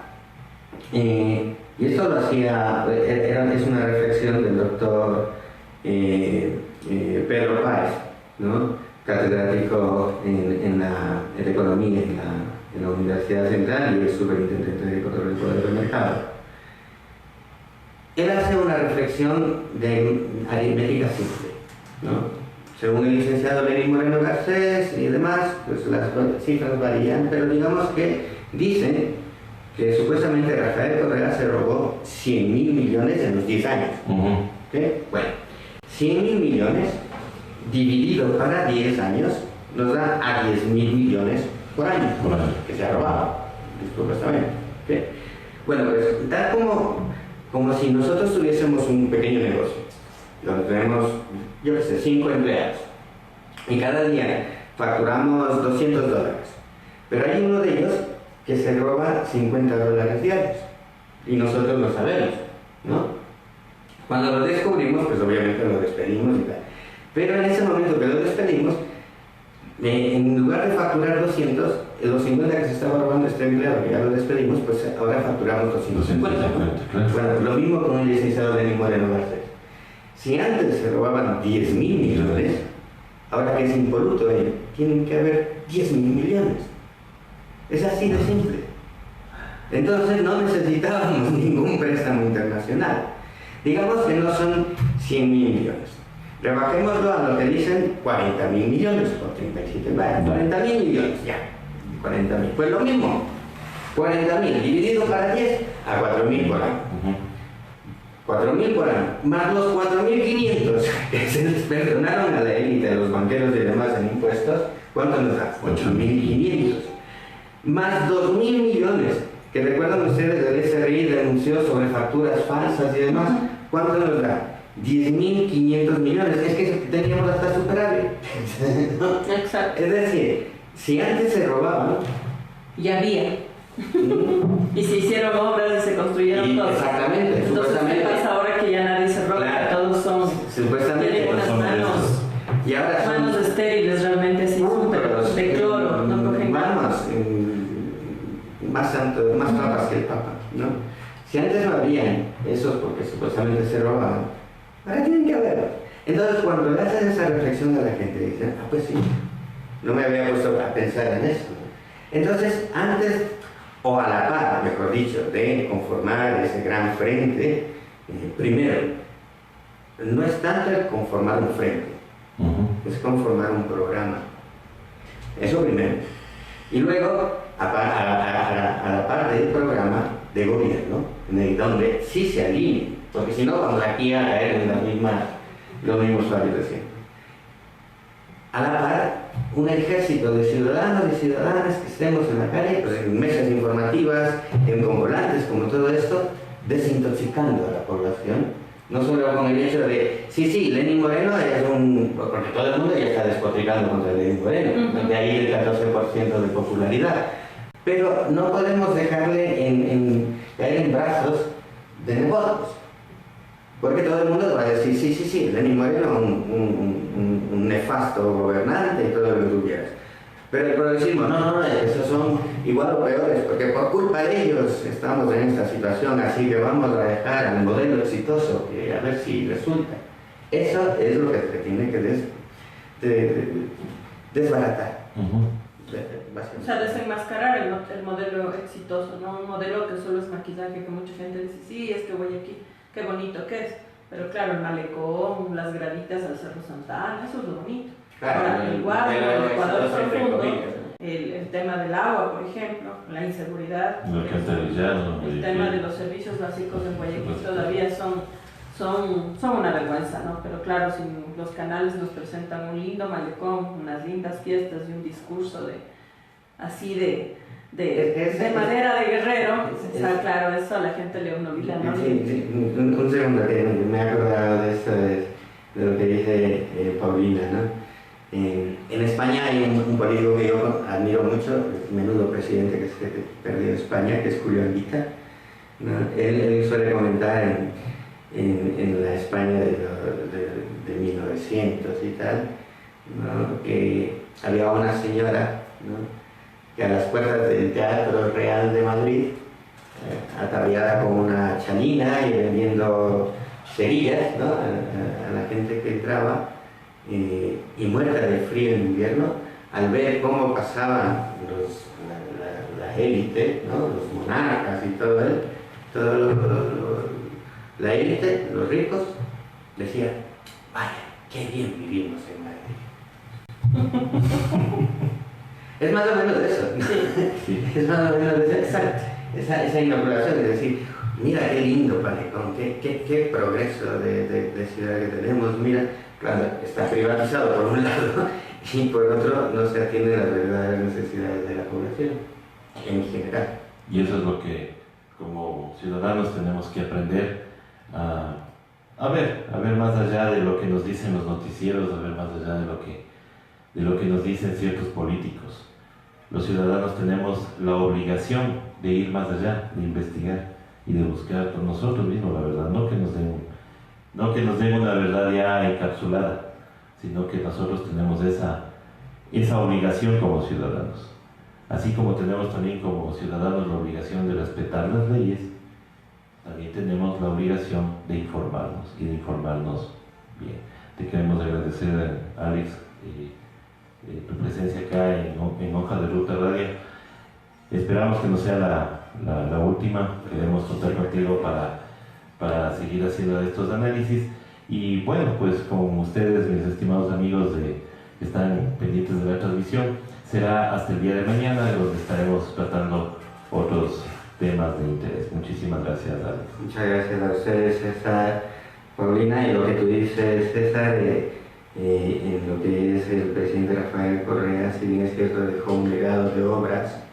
Y esto lo hacía, es una reflexión del doctor Pedro Páez, ¿no? Catedrático en economía en la Universidad Central y es superintendente de control del poder del mercado. Él hace una reflexión de aritmética simple, ¿no? Según el licenciado Lenín Moreno Garcés y demás, pues las cifras varían, pero digamos que dicen que supuestamente Rafael Correa se robó 100.000 millones en los 10 años. ¿Okay? Bueno, 100.000 millones dividido para 10 años nos da a 10.000 millones por año que se ha robado, supuestamente. ¿Okay? Bueno, pues tal como si nosotros tuviésemos un pequeño negocio, donde tenemos, yo qué sé, 5 empleados, y cada día facturamos $200, pero hay uno de ellos que se roba $50 diarios, y nosotros lo sabemos, ¿no? Cuando lo descubrimos, pues obviamente lo despedimos y tal. Pero en ese momento que lo despedimos, en lugar de facturar 200, los 50 que se estaba robando este empleado, que ya lo despedimos, pues ahora facturamos 250. Claro. Bueno, lo mismo con el licenciado Lenín Moreno Garcés. Si antes se robaban 10.000 millones, ahora que es impoluto ello, tienen que haber 10.000 millones. Es así de simple. Entonces no necesitábamos ningún préstamo internacional. Digamos que no son 100.000 millones. Rebajémoslo a lo que dicen 40.000 millones o 37, vale, 40.000 millones, ya. 40.000. Pues lo mismo. 40.000 dividido para 10 a 4.000 por año. 4.000 por año, más los 4.500 que se les perdonaron a la élite, a los banqueros y demás en impuestos, ¿cuánto nos da? 8.500. Más 2.000 millones, que recuerdan ustedes, el SRI denunció sobre facturas falsas y demás, ¿cuánto nos da? 10.500 millones, es que teníamos hasta superávit. ¿No? Exacto. Es decir, si antes se robaban, ya había. Y se hicieron obras y se construyeron cosas. Exactamente. Entonces, ¿qué pasa ahora que ya nadie se roba? Claro, todos son. Supuestamente. Tienen unas manos. Y ahora son, manos estériles realmente, así, de cloro, no cogen manos más papas que el Papa, ¿no? Si antes no habían esos porque supuestamente se robaban, ahora tienen que haber. Entonces, cuando le haces esa reflexión a la gente, dicen, pues sí, no me había puesto a pensar en eso. Entonces, antes, o a la par, mejor dicho, de conformar ese gran frente, primero, no es tanto el conformar un frente, es conformar un programa. Eso primero. Y luego, a la par del programa de gobierno, donde sí se alineen, porque si no vamos aquí a caer en los mismos fallos de siempre. A la par, un ejército de ciudadanos y ciudadanas que estemos en la calle, pues en mesas informativas, en convolantes, como todo esto, desintoxicando a la población. No solo con el hecho de, sí, Lenín Moreno es porque todo el mundo ya está despotricando contra Lenín Moreno, de ahí el 14% de popularidad. Pero no podemos dejarle caer en brazos de negocios. Porque todo el mundo va a decir, sí, Lenín Moreno un nefasto gobernante y todo lo que tú quieras. Pero el progresismo, no, esos son igual o peores, porque por culpa de ellos estamos en esta situación, así que vamos a dejar al modelo exitoso, que a ver si resulta. Eso es lo que se tiene que desbaratar. O sea, desenmascarar el modelo exitoso, no un modelo que solo es maquillaje, que mucha gente dice, sí, es que voy aquí, qué bonito que es. Pero claro, el malecón, las graditas al Cerro Santa Ana, eso es lo bonito. Claro, ahora, igual, el Ecuador profundo, el tema del agua, por ejemplo, la inseguridad, el tema de los servicios básicos en Guayaquil todavía son una vergüenza, ¿no? Pero claro, si los canales nos presentan un lindo malecón, unas lindas fiestas y un discurso de manera de guerrero, o sea, claro, eso a la gente le obnubila, ¿no? Sí, un segundo, que me he acordado de esto, de lo que dice Paulina, ¿no? En España hay un político que yo admiro mucho, el menudo presidente que se perdió en España, que es Julio Anguita, ¿no? Él suele comentar en la España de 1900 y tal, ¿no? Que había una señora, ¿no? Que a las puertas del Teatro Real de Madrid ataviada con una chalina y vendiendo cerillas, ¿no? A la gente que entraba, y muerta de frío en invierno, al ver cómo pasaban la élite, ¿no? Los monarcas y la élite, los ricos, decían, vaya, qué bien vivimos en Madrid. Es más o menos eso, ¿no? Sí. Es más o menos eso, exacto. Esa inauguración, es decir, mira qué lindo Panecón, qué progreso de ciudad que tenemos, mira, claro, está privatizado por un lado y por otro no se atienden las verdaderas necesidades de la población en general. Y eso es lo que como ciudadanos tenemos que aprender a ver más allá de lo que nos dicen los noticieros, a ver más allá de lo que nos dicen ciertos políticos. Los ciudadanos tenemos la obligación de ir más allá, de investigar y de buscar por nosotros mismos la verdad, no que nos den una verdad ya encapsulada, sino que nosotros tenemos esa obligación como ciudadanos. Así como tenemos también como ciudadanos la obligación de respetar las leyes, también tenemos la obligación de informarnos y de informarnos bien. Te queremos agradecer, Alex, tu presencia acá en Hoja de Ruta Radio. Esperamos que no sea la última. Queremos contar contigo para seguir haciendo estos análisis. Y bueno, pues con ustedes, mis estimados amigos que están pendientes de la transmisión, será hasta el día de mañana, donde estaremos tratando otros temas de interés. Muchísimas gracias, Alex. Muchas gracias a ustedes, César, Paulina, y lo que tú dices, César, en lo que es el presidente Rafael Correa, si bien es cierto, dejó un legado de obras,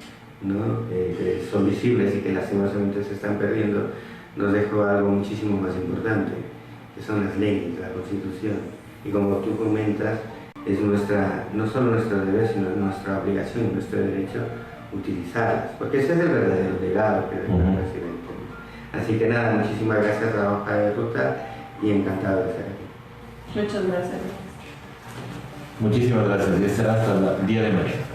¿no? Que son visibles y que lastimosamente se están perdiendo, nos dejó algo muchísimo más importante, que son las leyes, la Constitución. Y como tú comentas, es no solo nuestro deber, sino nuestra obligación, nuestro derecho utilizarlas, porque ese es el verdadero legado que dejó el presidente. Así que nada, muchísimas gracias a la Hoja de Ruta y encantado de estar aquí. Muchas gracias. Muchísimas gracias y será hasta el día de mañana.